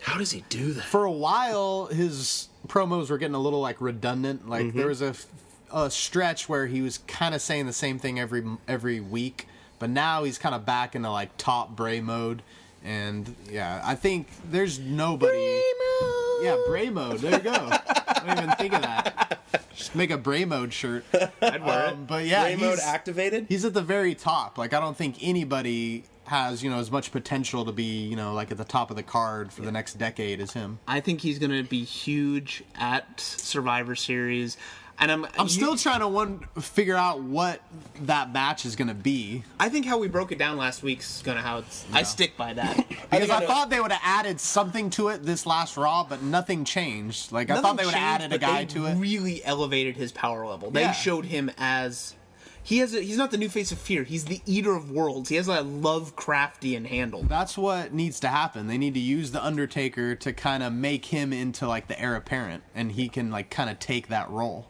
How does he do that? for a while his promos were getting a little like redundant. Like there was a stretch where he was kind of saying the same thing every week, but now he's kind of back into like top Bray mode. And yeah, I think there's nobody. Bray mode. Yeah, Bray mode. There you go. I didn't even think of that. Just make a Bray mode shirt. I'd wear it. But yeah, Bray mode activated? He's at the very top. Like I don't think anybody has, as much potential to be, like at the top of the card for the next decade as him. I think he's going to be huge at Survivor Series. And I'm still trying to figure out what that match is going to be. I think how we broke it down last week's going to how it's. I stick by that. Because I thought they would have added something to it this last Raw, but nothing changed. Like I thought they would have added a guy to it. Really elevated his power level. They showed him as he's not the new face of fear. He's the eater of worlds. He has a Lovecraftian handle. That's what needs to happen. They need to use the Undertaker to kind of make him into like the heir apparent, and he can like kind of take that role.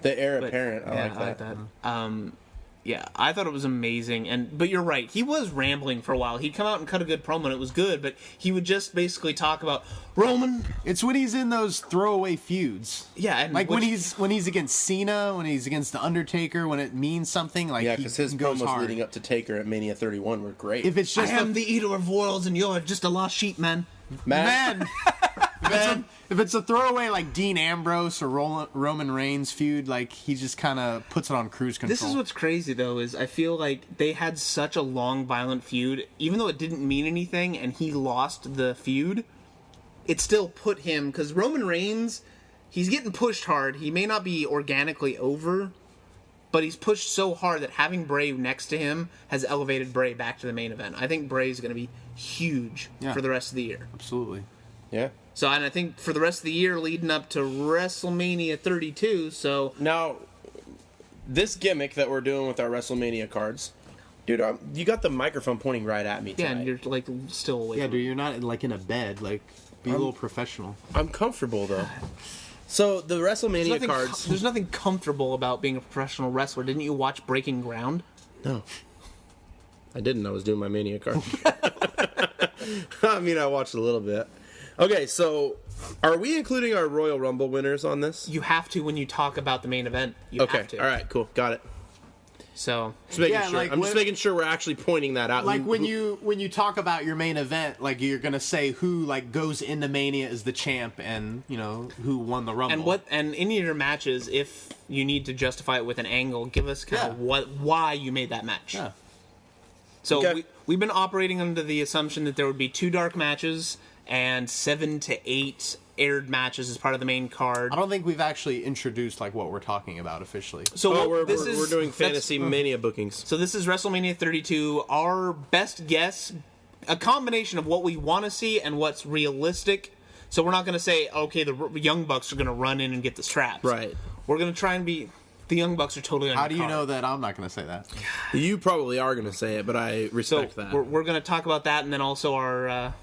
The heir apparent. I like that. Yeah, I thought it was amazing. But you're right. He was rambling for a while. He'd come out and cut a good promo, and it was good. But he would just basically talk about Roman. It's when he's in those throwaway feuds. Yeah, and like when he's against Cena, when he's against the Undertaker, when it means something. Like because his promos leading up to Taker at Mania 31 were great. If it's just I am the eater of worlds, and you're just a lost sheep, man. Man. If it's a throwaway like Dean Ambrose or Roman Reigns feud, like he just kind of puts it on cruise control. This is what's crazy though, is I feel like they had such a long, violent feud, even though it didn't mean anything, and he lost the feud. It still put him, because Roman Reigns, he's getting pushed hard. He may not be organically over, but he's pushed so hard that having Bray next to him has elevated Bray back to the main event. I think Bray's going to be huge for the rest of the year. Absolutely. Yeah. So, and I think for the rest of the year leading up to WrestleMania 32, so... Now, this gimmick that we're doing with our WrestleMania cards, dude, you got the microphone pointing right at me tonight. Yeah, and you're, like, still away. Yeah, dude, you're not, like, in a bed. Like, be a little professional. I'm comfortable, though. So, the WrestleMania cards... There's nothing comfortable about being a professional wrestler. Didn't you watch Breaking Ground? No. I didn't. I was doing my Mania card. I mean, I watched a little bit. Okay, so are we including our Royal Rumble winners on this? You have to when you talk about the main event. You have to. All right, cool. Got it. So just making sure. I'm just making sure we're actually pointing that out. Like when you talk about your main event, like you're gonna say who like goes into Mania as the champ, and who won the Rumble. And in your matches, if you need to justify it with an angle, give us kind of why you made that match. Yeah. So we've been operating under the assumption that there would be 2 dark matches and 7 to 8 aired matches as part of the main card. I don't think we've actually introduced like what we're talking about officially. So we're doing fantasy Mania bookings. So this is WrestleMania 32. Our best guess, a combination of what we want to see and what's realistic. So we're not going to say, okay, the Young Bucks are going to run in and get the straps. Right. We're going to try and be... The Young Bucks are totally on How your do you card. know that I'm not going to say that? You probably are going to say it, but I respect that. We're going to talk about that, and then also our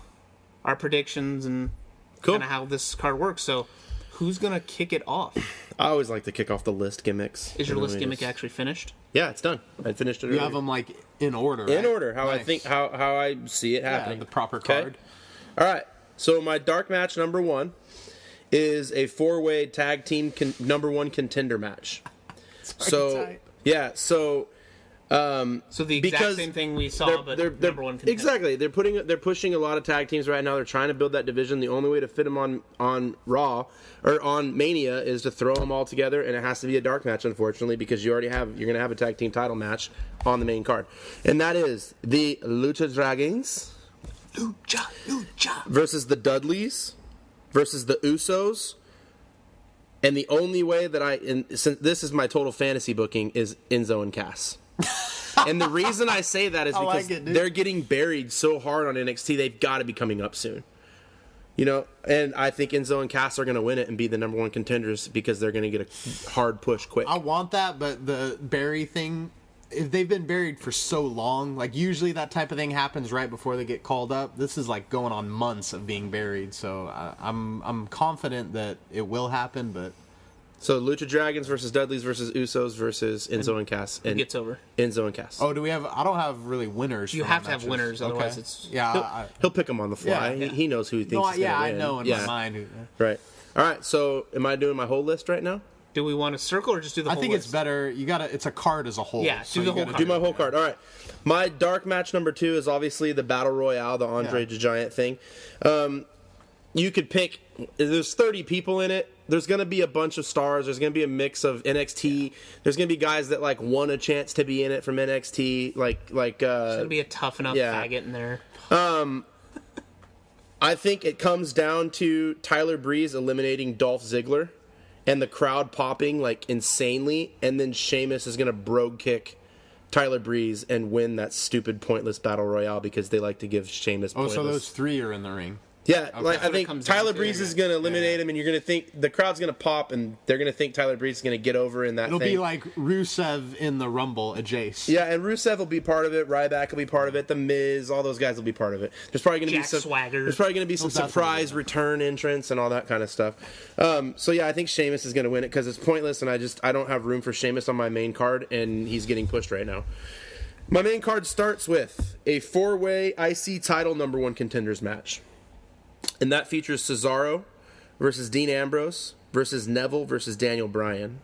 predictions and kind of how this card works. So, who's going to kick it off? I always like to kick off the list gimmicks. Is your list gimmick actually finished? Yeah, it's done. I finished it. You have them like in order. Right? In order, how Nice. I think, how I see it happening. the proper card. All right. So my dark match number 1 is a 4-way tag team number 1 contender match. So tight. yeah, so the exact same thing we saw, but number 1 contender. Exactly. They're pushing a lot of tag teams right now. They're trying to build that division. The only way to fit them on Raw or on Mania is to throw them all together, and it has to be a dark match, unfortunately, because you're going to have a tag team title match on the main card, and that is the Lucha Dragons versus the Dudleys versus the Usos. And the only way that since this is my total fantasy booking, is Enzo and Cass. And the reason I say that is because they're getting buried so hard on NXT, they've got to be coming up soon. And I think Enzo and Cass are going to win it and be the number 1 contenders because they're going to get a hard push quick. I want that, but the Barry thing if they've been buried for so long, like usually that type of thing happens right before they get called up. This is like going on months of being buried, so I'm confident that it will happen. But So Lucha Dragons versus Dudleys versus Usos versus Enzo and Cass. Who gets over? Enzo and Cass. do we have? I don't have really winners. You for have my to have matches. winners, otherwise Okay. it's... Yeah. He'll pick them on the fly. Yeah. He knows who he thinks No, is going to win. I know in my mind. Right. All right, so am I doing my whole list right now? Do we want to circle or just do the I whole think list? it's better. It's a card as a whole. Yeah, do the you whole gotta card. Do my whole card. All right. My dark match number 2 is obviously the Battle Royale, the Andre the Giant thing. You could pick, there's 30 people in it. There's going to be a bunch of stars. There's going to be a mix of NXT. There's going to be guys that like won a chance to be in it from NXT. It's going to be a tough enough faggot in there. I think it comes down to Tyler Breeze eliminating Dolph Ziggler and the crowd popping like insanely, and then Sheamus is going to brogue kick Tyler Breeze and win that stupid pointless battle royale because they like to give Sheamus pointless. so those 3 are in the ring. Yeah, Okay. like I That's what it think comes down Tyler to, Breeze yeah. is going to eliminate him, and you're going to think the crowd's going to pop, and they're going to think Tyler Breeze is going to get over in that It'll thing. be like Rusev in the Rumble, a Jace. Yeah, and Rusev will be part of it. Ryback will be part of it. The Miz, all those guys will be part of it. There's probably going to be Jack some Swagger. There's probably going to be some definitely. surprise return entrance and all that kind of stuff. So yeah, I think Sheamus is going to win it because it's pointless, and I don't have room for Sheamus on my main card, and he's getting pushed right now. My main card starts with a 4-way IC title number 1 contenders match. And that features Cesaro versus Dean Ambrose versus Neville versus Daniel Bryan.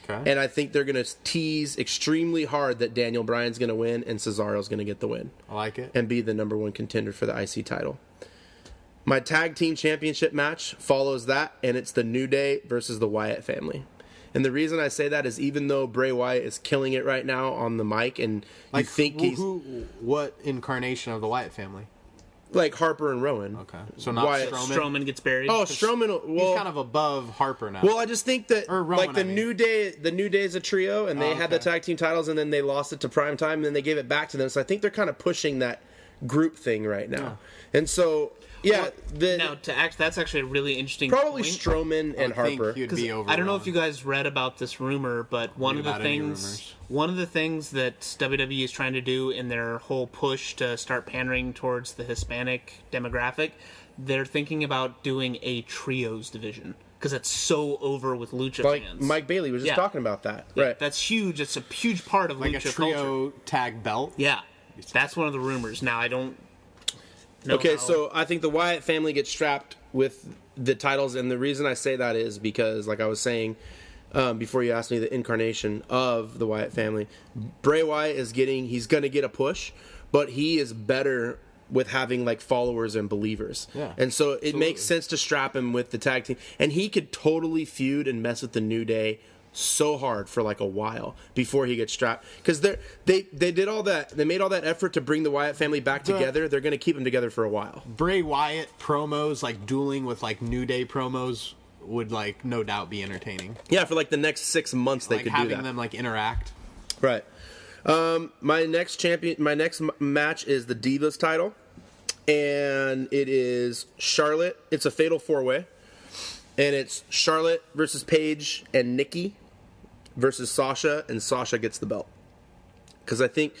Okay. And I think they're going to tease extremely hard that Daniel Bryan's going to win and Cesaro's going to get the win I like it. and be the number 1 contender for the IC title. My tag team championship match follows that, and it's the New Day versus the Wyatt family. And the reason I say that is even though Bray Wyatt is killing it right now on the mic, and you think he's what incarnation of the Wyatt family? like Harper and Rowan. Okay, so not Wyatt. Strowman. Strowman gets buried. Oh, Strowman. Well, He's kind of above Harper now. Well, I just think that Or Rowan, like the I mean. New Day is a trio, and they had the okay. tag team titles, and then they lost it to Prime Time, and then they gave it back to them. So I think they're kind of pushing that group thing right now. And so That's actually a really interesting probably point. Strowman and I think Harper. he'd 'Cause be over. I don't know if Rowan. you guys read about this rumor, but one of the about any things that WWE is trying to do in their whole push to start pandering towards the Hispanic demographic, they're thinking about doing a trios division because it's so over with lucha Like fans. Mike Bailey was just Yeah. talking about that, Yeah, right? That's huge. It's a huge part of like lucha a trio culture. tag belt. Yeah, that's one of the rumors. Now I don't know. Okay, how- so I think the Wyatt family gets strapped with the titles, and the reason I say that is because, like I was saying before you asked me, the incarnation of the Wyatt family, Bray Wyatt he's going to get a push, but he is better with having like followers and believers. Yeah, and so it makes sense to strap him with the tag team, and he could totally feud and mess with the New Day so hard for like a while before he gets strapped, because they did all that, they made all that effort to bring the Wyatt family back together. They're going to keep them together for a while. Bray Wyatt promos, like dueling with like New Day promos, would like no doubt be entertaining. Yeah, for like the next 6 months they Like could do having that. them like interact. Right. My next match is the Divas title, and it is Charlotte. It's a fatal 4-way, and it's Charlotte versus Paige and Nikki versus Sasha, and Sasha gets the belt. Because I think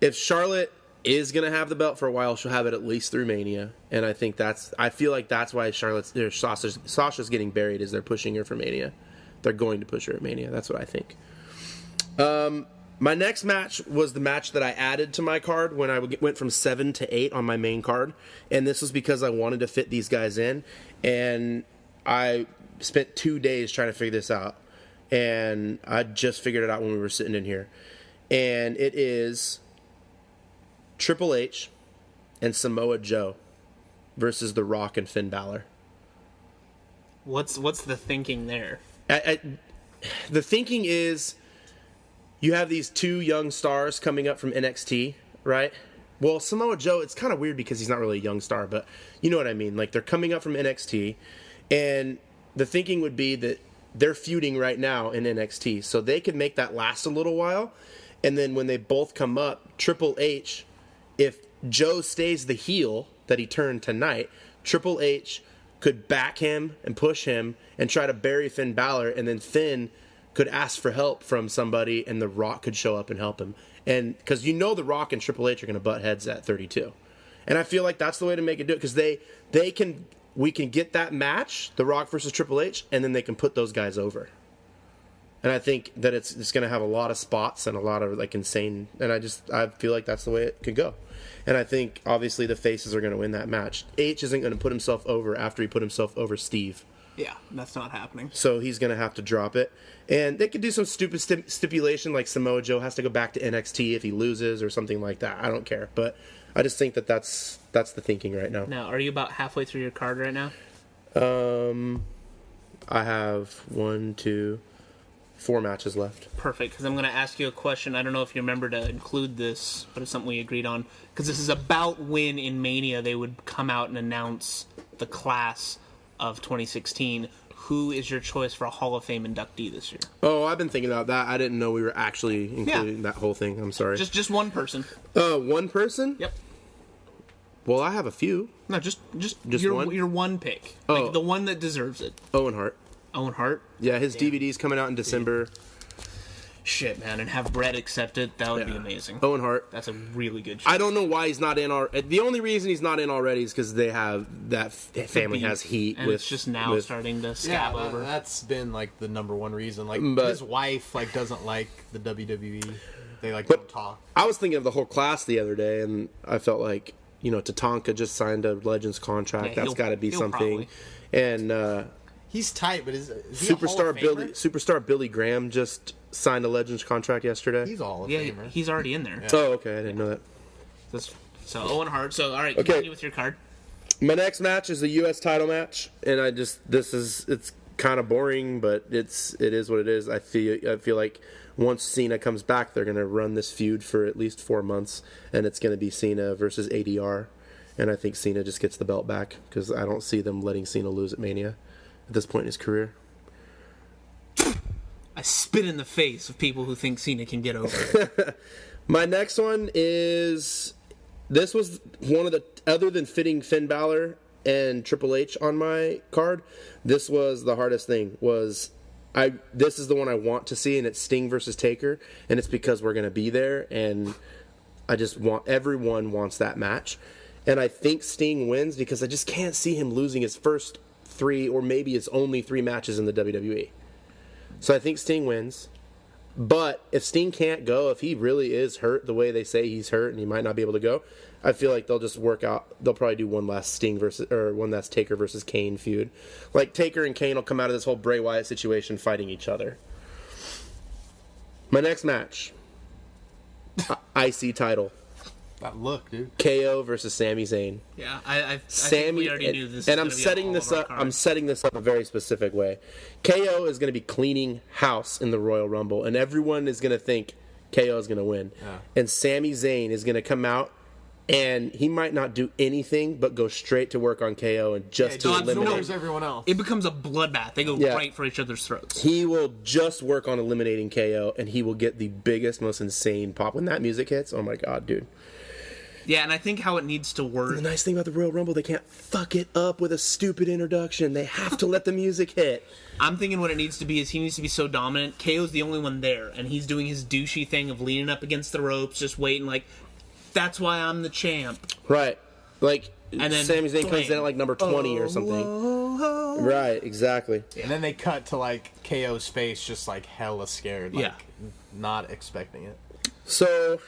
if Charlotte is going to have the belt for a while, she'll have it at least through Mania, and I feel like that's why Sasha's getting buried, is they're pushing her for Mania. They're going to push her at Mania. That's what I think. My next match was the match that I added to my card when I went from 7 to 8 on my main card. And this was because I wanted to fit these guys in. And I spent 2 days trying to figure this out. And I just figured it out when we were sitting in here. And it is Triple H and Samoa Joe versus The Rock and Finn Balor. what's the thinking there? The thinking is, you have these 2 young stars coming up from NXT, right? Well, Samoa Joe, it's kind of weird because he's not really a young star, but you know what I mean. Like, they're coming up from NXT, and the thinking would be that they're feuding right now in NXT, so they could make that last a little while, and then when they both come up, Triple H, if Joe stays the heel that he turned tonight, Triple H could back him and push him and try to bury Finn Balor, and then Finn could ask for help from somebody, and The Rock could show up and help him. And because The Rock and Triple H are going to butt heads at 32, and I feel like that's the way to make it do it, because we can get that match, The Rock versus Triple H, and then they can put those guys over. And I think that it's going to have a lot of spots and a lot of like insane. And I feel like that's the way it could go. And I think obviously the faces are going to win that match. H isn't going to put himself over after he put himself over Steve. Yeah, that's not happening. So he's going to have to drop it. And they could do some stupid stipulation like Samoa Joe has to go back to NXT if he loses or something like that. I don't care. But I just think that that's the thinking right now. Now, are you about halfway through your card right now? I have 4 matches left. Perfect, because I'm going to ask you a question. I don't know if you remember to include this, but it's something we agreed on. Because this is about when in Mania they would come out and announce the class of 2016. Who is your choice for a Hall of Fame inductee this year? Oh, I've been thinking about that. I didn't know we were actually including that whole thing. I'm sorry. Just one person. One person? Yep. Well, I have a few. No, just your one? Your one pick. Oh. Like the one that deserves it. Owen Hart. Owen Hart? Yeah, his DVD's coming out in December. Shit, man, and have Brett accept it, that would be amazing. Owen Hart. That's a really good choice. I don't know why he's not in the only reason he's not in already is because they have that family has heat and with. it's just now starting to scab over. That's been like the number one reason. Like But- his wife like doesn't like the WWE. They like don't talk. I was thinking of the whole class the other day, and I felt like Tatanka just signed a Legends contract. Yeah, That's got to be he'll something. probably. And He's tight, but is he a Hall of Famer? Superstar Billy Graham just signed a Legends contract yesterday. He's a Hall of Yeah, Famer. he's already in there. Oh, okay, I didn't know that. So Owen Hart. So all right, Okay. continue with your card. My next match is a U.S. title match, and it's kind of boring, but it is what it is. I feel like once Cena comes back, they're gonna run this feud for at least 4 months, and it's gonna be Cena versus ADR, and I think Cena just gets the belt back because I don't see them letting Cena lose at Mania at this point in his career. I spit in the face of people who think Cena can get over. My next one is this was one of the other than fitting Finn Balor and Triple H on my card. This was the hardest thing. This is the one I want to see, and it's Sting versus Taker, and it's because we're going to be there, and everyone wants that match, and I think Sting wins because I just can't see him losing his first 3 or maybe his only 3 matches in the WWE. So I think Sting wins. But if Sting can't go, if he really is hurt the way they say he's hurt and he might not be able to go, I feel like they'll just work out. They'll probably do one last Taker versus Kane feud. Like Taker and Kane will come out of this whole Bray Wyatt situation fighting each other. My next match, IC title. That look, dude. KO versus Sami Zayn. Yeah, I think we already knew this. And I'm setting this up a very specific way. KO is going to be cleaning house in the Royal Rumble, and everyone is going to think KO is going to win. Yeah. And Sami Zayn is going to come out, and he might not do anything but go straight to work on KO and just to eliminate everyone else. It becomes a bloodbath. They go right for each other's throats. He will just work on eliminating KO, and he will get the biggest, most insane pop when that music hits. Oh my god, dude. Yeah, and I think how it needs to work. The nice thing about the Royal Rumble, they can't fuck it up with a stupid introduction. They have to let the music hit. I'm thinking what it needs to be is he needs to be so dominant. KO's the only one there, and he's doing his douchey thing of leaning up against the ropes, just waiting like, that's why I'm the champ. Right. Like, and then Sami Zayn comes in at like number 20 or something. Right, exactly. And then they cut to like KO's face just like hella scared. Like, not expecting it. So,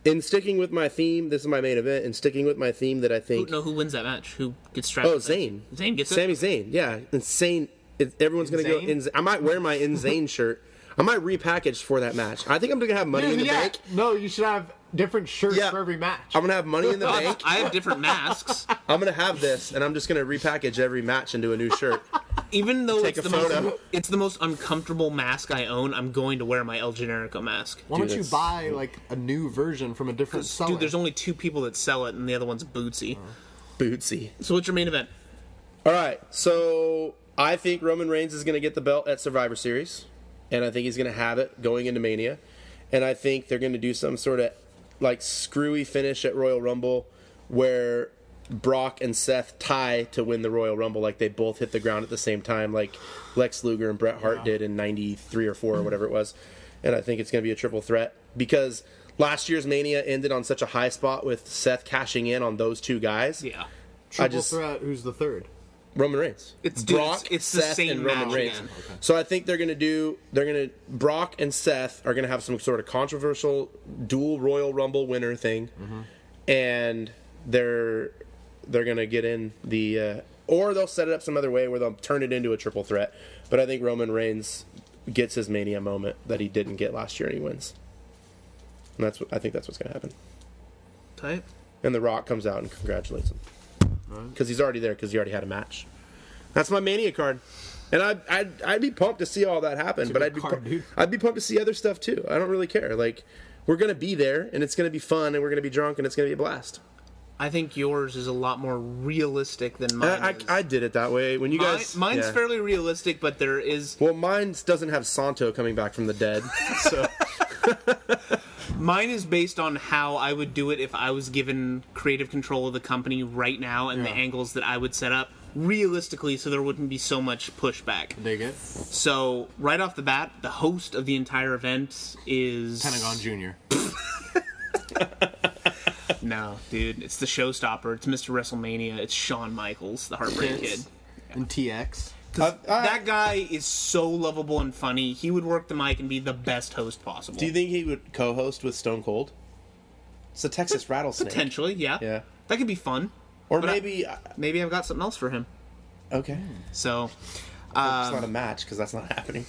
in sticking with my theme, this is my main event, and sticking with my theme that I think... Who wins that match? Who gets strapped? Oh, Zayn. Zayn gets Sami it? Zayn, yeah. Insane. Everyone's going to go... I might wear my Zayn shirt. I might repackage for that match. I think I'm going to have money in the bank. No, you should have different shirts for every match. I'm going to have money in the bank. I have different masks. I'm going to have this, and I'm just going to repackage every match into a new shirt. Even though Take it's a the photo. most, it's the most uncomfortable mask I own, I'm going to wear my El Generico mask. Why don't you buy like a new version from a different seller? Dude, there's only 2 people that sell it, and the other one's Bootsy. Bootsy. So what's your main event? All right, so I think Roman Reigns is going to get the belt at Survivor Series, and I think he's going to have it going into Mania, and I think they're going to do some sort of like screwy finish at Royal Rumble where Brock and Seth tie to win the Royal Rumble, like they both hit the ground at the same time, like Lex Luger and Bret Hart did in 93 or 4 or whatever it was. And I think it's going to be a triple threat because last year's Mania ended on such a high spot with Seth cashing in on those two guys. Yeah. Triple threat, who's the third? Roman Reigns. It's Brock, it's the Seth, same and Roman match Reigns. again. Okay. So I think Brock and Seth are going to have some sort of controversial dual Royal Rumble winner thing. And they're going to get in the... or they'll set it up some other way where they'll turn it into a triple threat. But I think Roman Reigns gets his Mania moment that he didn't get last year and he wins. And I think that's what's going to happen. Tight. And The Rock comes out and congratulates him. Because he's already there because he already had a match. That's my Mania card. And I'd be pumped to see all that happen. But I'd be pumped to see other stuff too. I don't really care. Like, we're going to be there and it's going to be fun and we're going to be drunk and it's going to be a blast. I think yours is a lot more realistic than mine is. I did it that way. When you guys... Mine's fairly realistic, but there is... Well, mine doesn't have Santo coming back from the dead. So... Mine is based on how I would do it if I was given creative control of the company right now and the angles that I would set up realistically so there wouldn't be so much pushback. Dig it. So, right off the bat, the host of the entire event is... Pentagon Jr. No, dude. It's the showstopper. It's Mr. WrestleMania. It's Shawn Michaels, the Heartbreak Kid. And TX. That guy is so lovable and funny. He would work the mic and be the best host possible. Do you think he would co-host with Stone Cold? It's a Texas rattlesnake. Potentially, yeah. Yeah. That could be fun. Or But maybe... Maybe I've got something else for him. Okay. So, It's not a match, because that's not happening.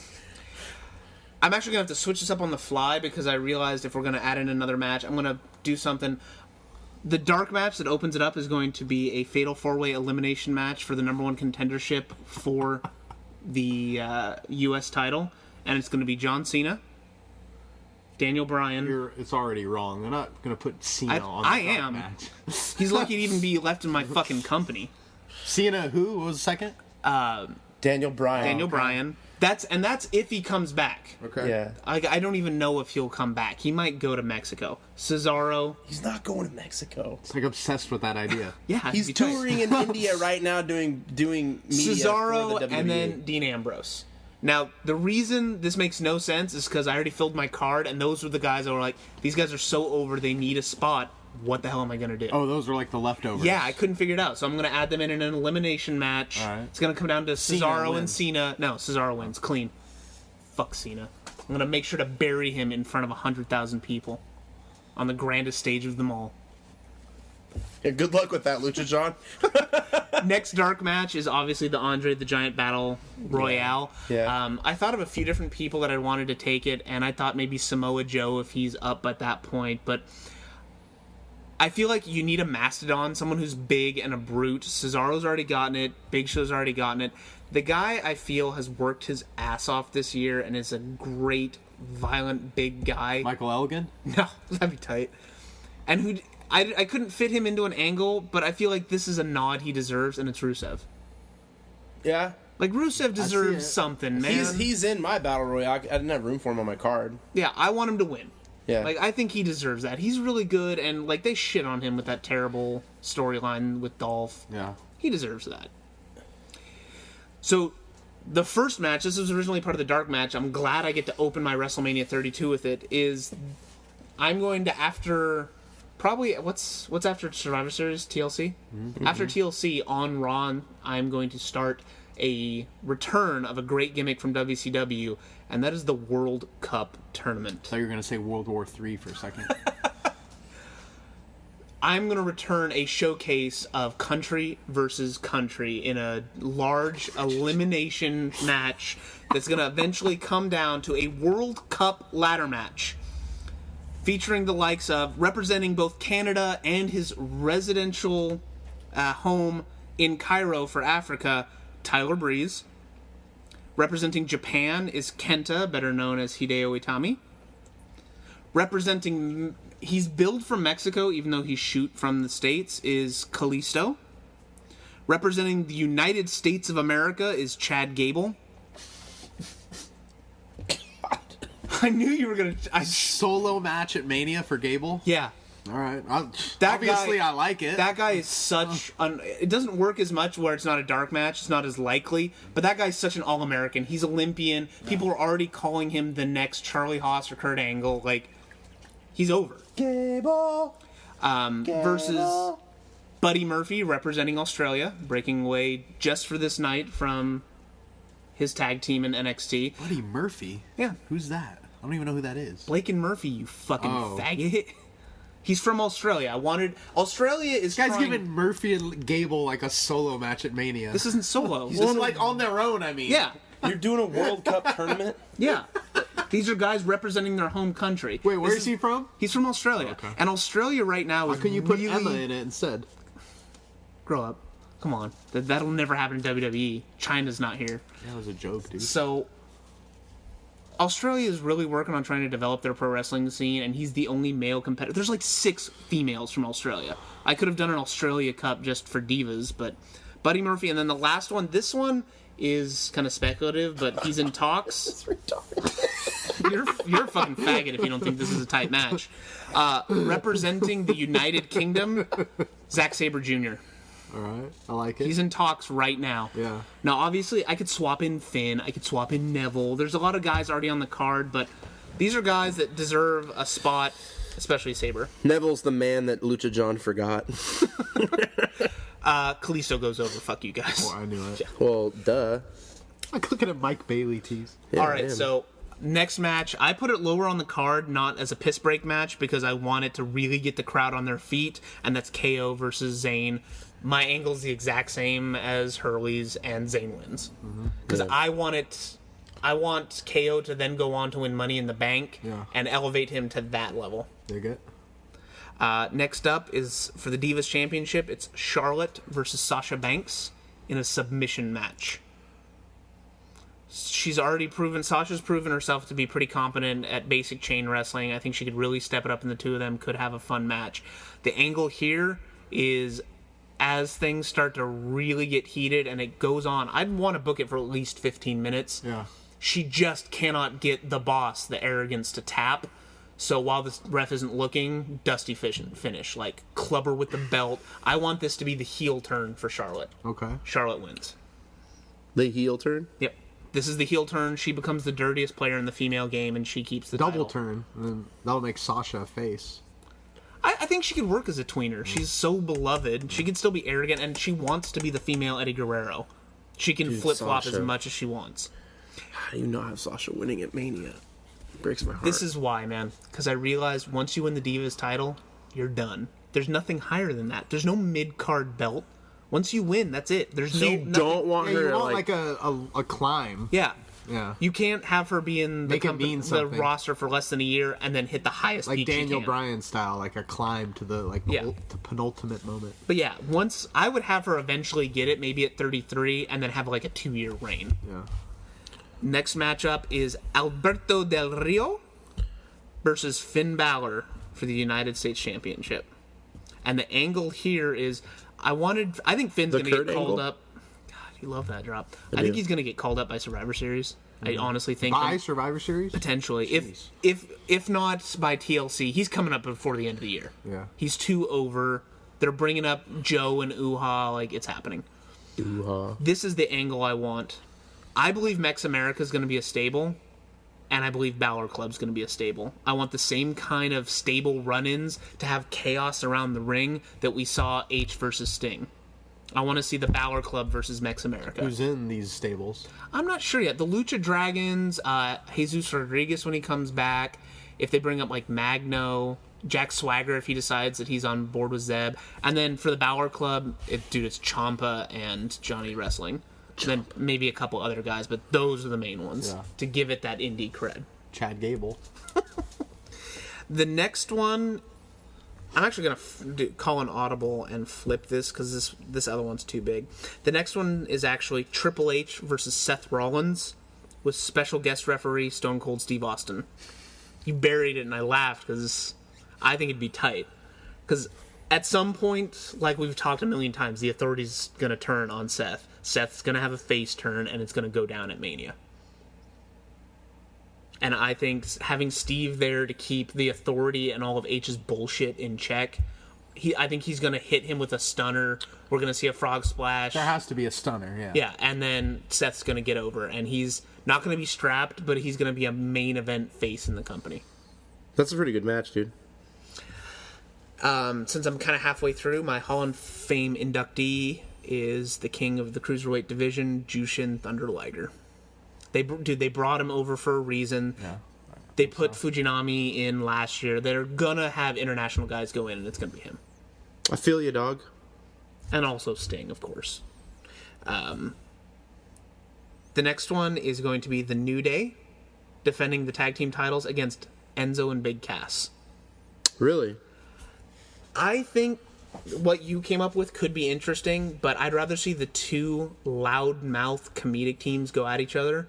I'm actually going to have to switch this up on the fly because I realized if we're going to add in another match, I'm going to do something. The dark match that opens it up is going to be a fatal 4-way elimination match for the number 1 contendership for the U.S. title. And it's going to be John Cena, Daniel Bryan. It's already wrong. They're not going to put Cena on the I dark am. match. He's lucky to even be left in my fucking company. Cena who? What was the second? Daniel Bryan. Daniel Bryan. That's if he comes back. Okay. Yeah. I don't even know if he'll come back. He might go to Mexico. Cesaro. He's not going to Mexico. It's like obsessed with that idea. Yeah, He's it'd be tight. touring in India right now doing media Cesaro for the WWE. and then Dean Ambrose. Now, the reason this makes no sense is because I already filled my card, and those were the guys that were like, these guys are so over, they need a spot. What the hell am I going to do? Oh, those are like the leftovers. Yeah, I couldn't figure it out, so I'm going to add them in an elimination match. All right. It's going to come down to Cena Cesaro and wins. Cena. No, Cesaro wins. Clean. Fuck Cena. I'm going to make sure to bury him in front of 100,000 people on the grandest stage of them all. Yeah, good luck with that, Lucha John. Next dark match is obviously the Andre the Giant Battle Royale. Yeah. I thought of a few different people that I wanted to take it, and I thought maybe Samoa Joe if he's up at that point, but I feel like you need a mastodon, someone who's big and a brute. Cesaro's already gotten it. Big Show's already gotten it. The guy, I feel, has worked his ass off this year and is a great, violent, big guy. Michael Elgin? No, that'd be tight. And who... I couldn't fit him into an angle, but I feel like this is a nod he deserves, and it's Rusev. Yeah. Like, Rusev deserves it. something, man. He's in my Battle Royale. I didn't have room for him on my card. Yeah, I want him to win. Yeah. Like, I think he deserves that. He's really good, and, like, they shit on him with that terrible storyline with Dolph. Yeah. He deserves that. So, the first match, this was originally part of the dark match, I'm glad I get to open my WrestleMania 32 with it, is I'm going to, after... Probably, what's after Survivor Series? TLC? Mm-hmm. After TLC, on Raw, I'm going to start a return of a great gimmick from WCW, and that is the World Cup Tournament. I thought you were going to say World War III for a second. I'm going to return a showcase of country versus country in a large elimination match that's going to eventually come down to a World Cup ladder match featuring the likes of, representing both Canada and his residential home in Cairo for Africa, Tyler Breeze. Representing Japan is Kenta, better known as Hideo Itami. Representing... He's billed from Mexico, even though he's shoot from the States, is Kalisto. Representing the United States of America is Chad Gable. I knew you were going to... Solo match at Mania for Gable? Yeah. All right. That Obviously, guy- I like it. That guy is such it doesn't work as much where it's not a dark match, it's not as likely, but that guy's such an all-American. He's Olympian. People are already calling him the next Charlie Haas or Kurt Angle. Like, he's over. Gable. Versus Buddy Murphy representing Australia, breaking away just for this night from his tag team in NXT. Buddy Murphy? Yeah. Who's that? I don't even know who that is. Blake and Murphy, you fucking Oh. faggot. He's from Australia. Australia is This guy's trying... giving Murphy and Gable like a solo match at Mania. This isn't solo. well, like on their own, I mean. Yeah. You're doing a World Cup tournament? Yeah. These are guys representing their home country. Wait, where This is he from? He's from Australia. Okay. And Australia right now Why is couldn't you put really... Emma in it instead? Grow up. Come on. That'll never happen in WWE. China's not here. That was a joke, dude. So, Australia is really working on trying to develop their pro wrestling scene, and he's the only male competitor. There's like 6 females from Australia. I could have done an Australia Cup just for divas, but Buddy Murphy, and then the last one, this one is kind of speculative, but he's in talks. You're a fucking faggot if you don't think this is a tight match. Representing the United Kingdom, Zack Sabre Jr. All right, I like it. He's in talks right now. Yeah. Now, obviously, I could swap in Finn. I could swap in Neville. There's a lot of guys already on the card, but these are guys that deserve a spot, especially Sabre. Neville's the man that Lucha John forgot. Kalisto goes over. Fuck you guys. Oh, I knew it. Well, duh. Like looking at Mike Bailey tease. Yeah, All right, man. so next match, I put it lower on the card, not as a piss break match, because I want it to really get the crowd on their feet, and that's KO versus Zayn. My angle's the exact same as Hurley's, and Zayn wins. Because Yeah. I want KO to then go on to win Money in the Bank and elevate him to that level. Dig it. Next up is for the Divas Championship. It's Charlotte versus Sasha Banks in a submission match. Sasha's proven herself to be pretty competent at basic chain wrestling. I think she could really step it up, and the two of them could have a fun match. The angle here is, as things start to really get heated and it goes on, I'd want to book it for at least 15 minutes. Yeah. She just cannot get the boss the arrogance to tap. So while the ref isn't looking, dusty finish, like clubber with the belt. I want this to be the heel turn for Charlotte. Okay. Charlotte wins. The heel turn? Yep. This is the heel turn. She becomes the dirtiest player in the female game, and she keeps the Double title. turn. And then that'll make Sasha a face. I think she could work as a tweener. She's so beloved. She can still be arrogant, and she wants to be the female Eddie Guerrero. She can flip-flop as Sasha. much as she wants. How do you not have Sasha winning at Mania? It breaks my heart. This is why, man. Because I realized once you win the Divas title, you're done. There's nothing higher than that. There's no mid-card belt. Once you win, that's it. There's You nothing. don't want Yeah, her you to, want like a climb. Yeah. Yeah. You can't have her be in the, Make it mean the something. roster for less than a year and then hit the highest Like peak she Daniel can. Bryan style, like a climb to the Yeah. the penultimate moment. But yeah, once I would have her eventually get it, maybe at 33, and then have like a 2-year reign. Yeah. Next matchup is Alberto Del Rio versus Finn Balor for the United States Championship. And the angle here is, I think Finn's The going to Kurt get called angle? up. God, you love that drop. I think he's going to get called up by Survivor Series. I honestly think By Survivor Series? potentially, Jeez. if not by TLC, he's coming up before the end of the year. Yeah. He's too over. They're bringing up Joe and Uha, like it's happening. This is the angle I want. I believe Mex America is going to be a stable, and I believe Balor Club's going to be a stable. I want the same kind of stable run-ins to have chaos around the ring that we saw H versus Sting. I want to see the Balor Club versus Mex America. Who's in these stables? I'm not sure yet. The Lucha Dragons, Jesus Rodriguez when he comes back, if they bring up like Magno, Jack Swagger if he decides that he's on board with Zeb, and then for the Balor Club, it's Ciampa and Johnny Wrestling. Then maybe a couple other guys, but those are the main ones to give it that indie cred. Chad Gable. The next one, I'm actually going to call an audible and flip this because this other one's too big. The next one is actually Triple H versus Seth Rollins with special guest referee Stone Cold Steve Austin. You buried it and I laughed because I think it'd be tight. Because at some point, like we've talked a million times, the authority's going to turn on Seth. Seth's going to have a face turn and it's going to go down at Mania. And I think having Steve there to keep the authority and all of H's bullshit in check, I think he's going to hit him with a stunner. We're going to see a frog splash. There has to be a stunner, yeah. Yeah, and then Seth's going to get over. And he's not going to be strapped, but he's going to be a main event face in the company. That's a pretty good match, dude. Since I'm kind of halfway through, my Hall of Fame inductee is the king of the Cruiserweight division, Jushin Thunder Liger. They brought him over for a reason. Yeah. They put Fujinami in last year. They're gonna have international guys go in, and it's gonna be him. I feel you, dog. And also Sting, of course. The next one is going to be the New Day defending the tag team titles against Enzo and Big Cass. Really? I think what you came up with could be interesting, but I'd rather see the two loudmouth comedic teams go at each other.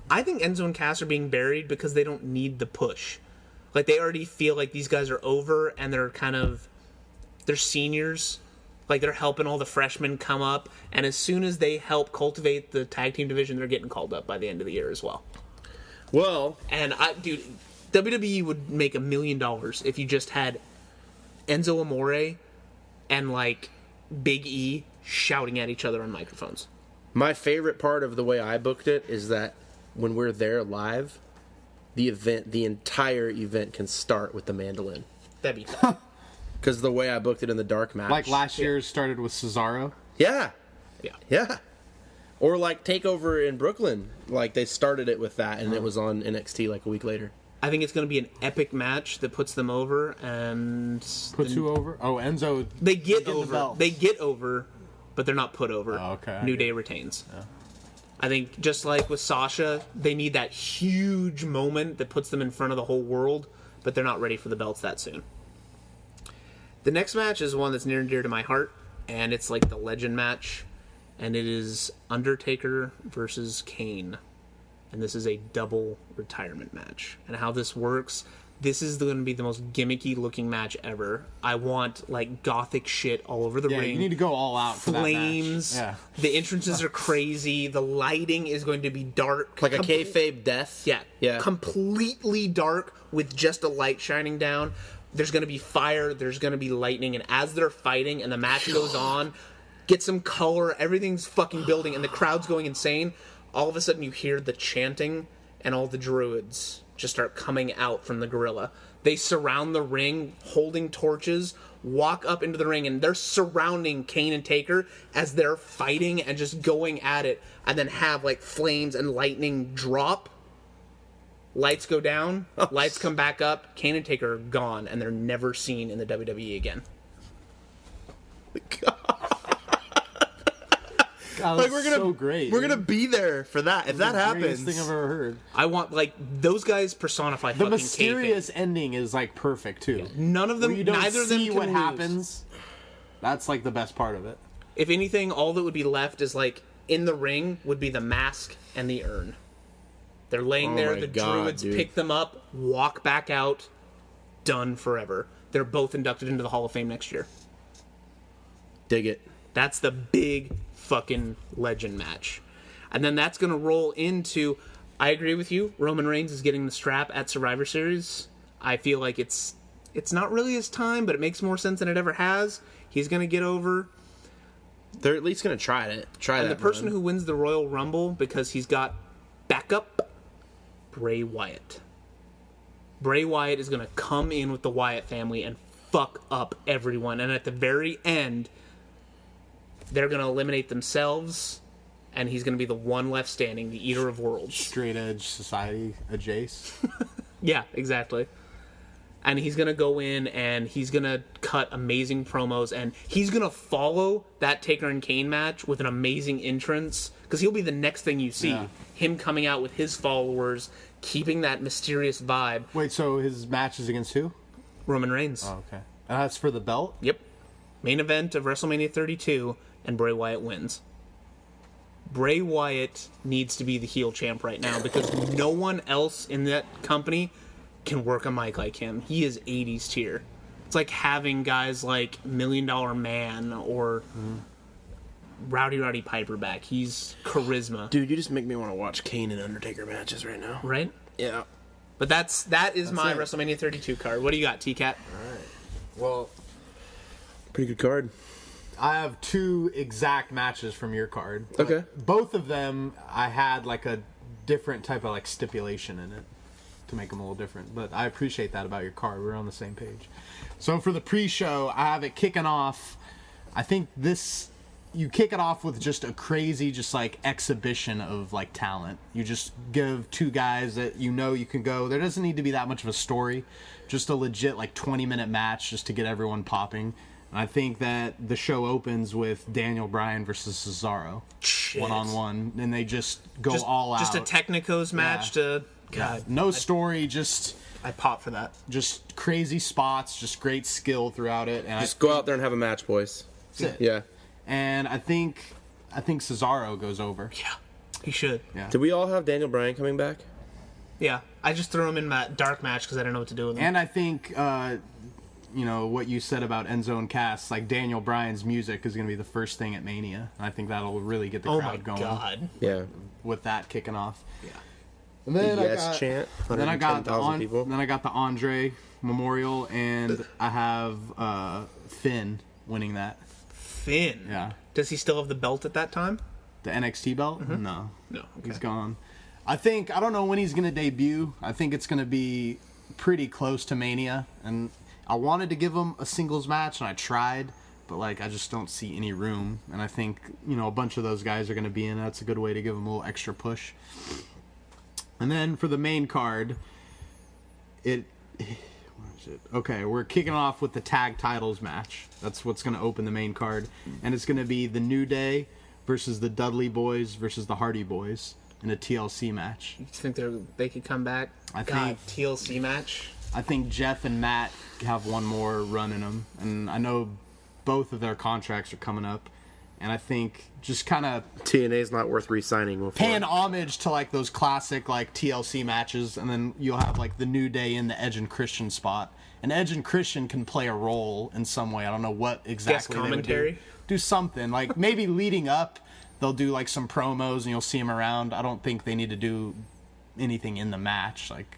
I think Enzo and Cass are being buried because they don't need the push. Like, they already feel like these guys are over, and they're seniors. Like, they're helping all the freshmen come up, and as soon as they help cultivate the tag team division, they're getting called up by the end of the year as well. Well, And dude, WWE would make $1 million if you just had Enzo Amore and, like, Big E shouting at each other on microphones. my favorite part of the way I booked it is that when we're there live, the entire event can start with the mandolin. That'd be fun. Because the way I booked it in the dark match. Like last year's started with Cesaro. Yeah. Yeah. Yeah. Or like TakeOver in Brooklyn. Like they started it with that and it was on NXT like a week later. I think it's going to be an epic match that puts them over, and Puts who over? Oh, Enzo. they get the over. belts. They get over, but they're not put over. Oh, okay, I New get Day it. retains. Yeah. I think just like with Sasha, they need that huge moment that puts them in front of the whole world, but they're not ready for the belts that soon. The next match is one that's near and dear to my heart, and it's like the legend match, and it is Undertaker versus Kane. And this is a double retirement match. And how this works, this is going to be the most gimmicky looking match ever. I want like gothic shit all over the Yeah, ring. you need to go all out for Flames. that match. The entrances are crazy. The lighting is going to be dark. Like a kayfabe death. Yeah. Yeah. Completely dark with just a light shining down. There's going to be fire. There's going to be lightning. And as they're fighting and the match goes on, get some color. Everything's fucking building and the crowd's going insane. All of a sudden you hear the chanting and all the druids just start coming out from the gorilla. They surround the ring holding torches, walk up into the ring, and they're surrounding Kane and Taker as they're fighting and just going at it, and then have like flames and lightning drop. Lights go down, lights come back up, Kane and Taker are gone, and they're never seen in the WWE again. God, Like that's we're gonna so great. We're gonna be there for that. If that the greatest happens. thing I've ever heard. I want, like, those guys personify The fucking mysterious kayfabe. ending is like perfect too. None of them, Where you don't neither of them see can what lose. happens. That's like the best part of it. If anything, all that would be left is, like, in the ring would be the mask and the urn. They're laying Oh there, my the God, druids dude. pick them up, walk back out, done forever. They're both inducted into the Hall of Fame next year. Dig it. That's the big fucking legend match. And then that's going to roll into, I agree with you, Roman Reigns is getting the strap at Survivor Series. I feel like it's not really his time, but it makes more sense than it ever has. He's going to get over. They're at least gonna try it. Try And that. the person run. who wins the Royal Rumble, because he's got backup, Bray Wyatt. Bray Wyatt is going to come in with the Wyatt family and fuck up everyone. And at the very end, they're going to eliminate themselves, and he's going to be the one left standing, the Eater of Worlds. Straight edge society, a Jace. Yeah, exactly. And he's going to go in, and he's going to cut amazing promos, and he's going to follow that Taker and Kane match with an amazing entrance, because he'll be the next thing you see. Yeah. Him coming out with his followers, keeping that mysterious vibe. Wait, so his match is against who? Roman Reigns. Oh, okay. And that's for the belt? Yep. Main event of WrestleMania 32, and Bray Wyatt wins. Bray Wyatt needs to be the heel champ right now because no one else in that company can work a mic like him. He is 80s tier. It's like having guys like $1 Million Man or Rowdy Piper back. He's charisma. Dude, you just make me want to watch Kane and Undertaker matches right now. Right? Yeah. But that is my it. WrestleMania 32 card. What do you got, T-Cat? Well, Pretty good card. I have 2 exact matches from your card. but Okay. Both of them, I had like a different type of like stipulation in it to make them a little different. But I appreciate that about your card. We're on the same page. So for the pre-show, I have it kicking off. I think you kick it off with just a crazy, just like exhibition of like talent. You just give 2 guys that you know you can go. There doesn't need to be that much of a story. Just a legit like 20-minute match just to get everyone popping. And I think that the show opens with Daniel Bryan versus Cesaro, Shit. 1-on-1, and they just go all out. Just a Technicos match to... God, No story, just I pop for that. crazy spots, just great skill throughout it. And Just go out there and have a match, boys. that's it. Yeah. And I think Cesaro goes over. Yeah, he should. Yeah. Did we all have Daniel Bryan coming back? Yeah, I just threw him in my dark match because I didn't know what to do with him. And I think, what you said about Enzo and Cass, like Daniel Bryan's music is going to be the first thing at Mania. And I think that'll really get the oh crowd my going God. Yeah. with that kicking off. Yeah. And then Yes chant. Then I got 110,000 people. Then I got the Andre Memorial, and I have Finn winning that. Finn. Yeah, Does he still have the belt at that time? the NXT belt. No, No. Okay. he's gone. I don't know when he's gonna debut. I think it's gonna be pretty close to Mania, and I wanted to give him a singles match, and I tried, but like I just don't see any room. And I think a bunch of those guys are gonna be in. That's a good way to give him a little extra push. And then for the main card, where is it? Okay, we're kicking off with the tag titles match. That's what's going to open the main card. And it's going to be the New Day versus the Dudley Boys versus the Hardy Boys in a TLC match. You think they could come back? I God, think- TLC match. I think Jeff and Matt have one more run in them. And I know both of their contracts are coming up. And I think just kind of TNA's not worth re-signing. Before. paying homage to like those classic like TLC matches, and then you'll have like the New Day in the Edge and Christian spot, and Edge and Christian can play a role in some way. I don't know what exactly they would commentary? do something like maybe leading up they'll do like some promos and you'll see them around. I don't think they need to do anything in the match, like,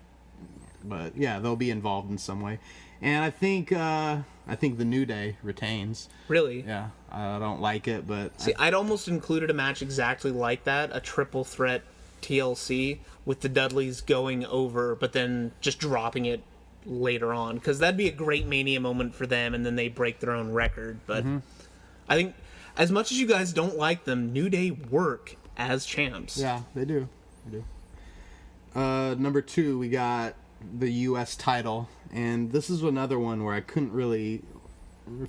but yeah, they'll be involved in some way. And I think the New Day retains. Really? Yeah, I don't like it, but See, I'd almost included a match exactly like that, a triple threat TLC with the Dudleys going over, but then just dropping it later on, because that'd be a great Mania moment for them, and then they break their own record. But I think, as much as you guys don't like them, New Day work as champs. yeah, they do. They do. Number 2, we got the U.S. title, and this is another one where I couldn't really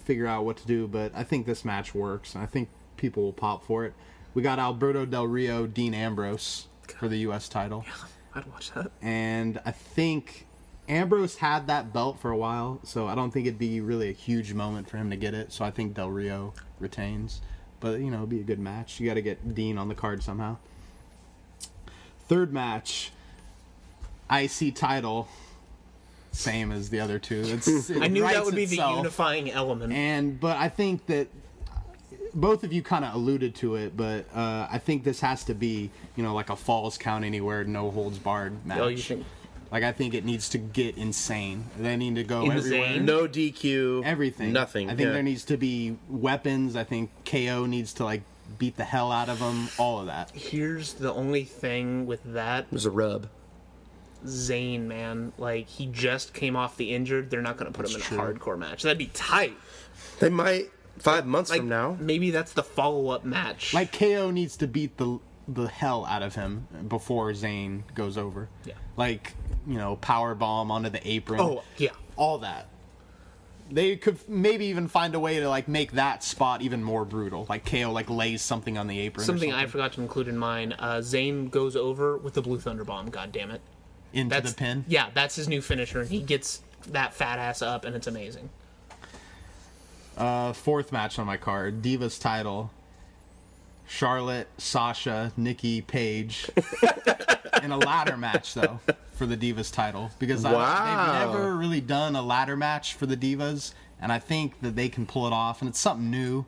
figure out what to do, but I think this match works, and I think people will pop for it. We got Alberto Del Rio, Dean Ambrose for the U.S. title, I'd watch that. and I think Ambrose had that belt for a while, so I don't think it'd be really a huge moment for him to get it, so I think Del Rio retains, but it'll be a good match. You got to get Dean on the card somehow. Third match, IC title, same as the other 2. I knew that writes would be the itself. unifying element. But I think that both of you kind of alluded to it, but I think this has to be, like a Falls Count Anywhere, no holds barred match. Oh, you think? Like, I think it needs to get insane. They need to go Insane? everywhere. No DQ. Everything. Nothing. I think yeah. there needs to be weapons. I think KO needs to, like, beat the hell out of them. All of that. Here's the only thing with that. It was a rub. Zayn, man, like, he just came off the injured. They're not going to put him in a hardcore match. That'd be tight. They might 5 months Like, from now. maybe that's the follow-up match. Like, KO needs to beat the hell out of him before Zayn goes over. Yeah. Like, power bomb onto the apron. oh yeah, All that. They could maybe even find a way to, like, make that spot even more brutal. Like, KO, like, lays something on the apron. something or I forgot to include in mine. Zayn goes over with the Blue Thunder Bomb. God damn it! into That's the pin. Yeah, that's his new finisher, and he gets that fat ass up, and it's amazing. Fourth match on my card, Divas title. Charlotte, Sasha, Nikki, Paige. In a ladder match, though, for the Divas title. Because Wow. they've never really done a ladder match for the Divas, and I think that they can pull it off, and it's something new.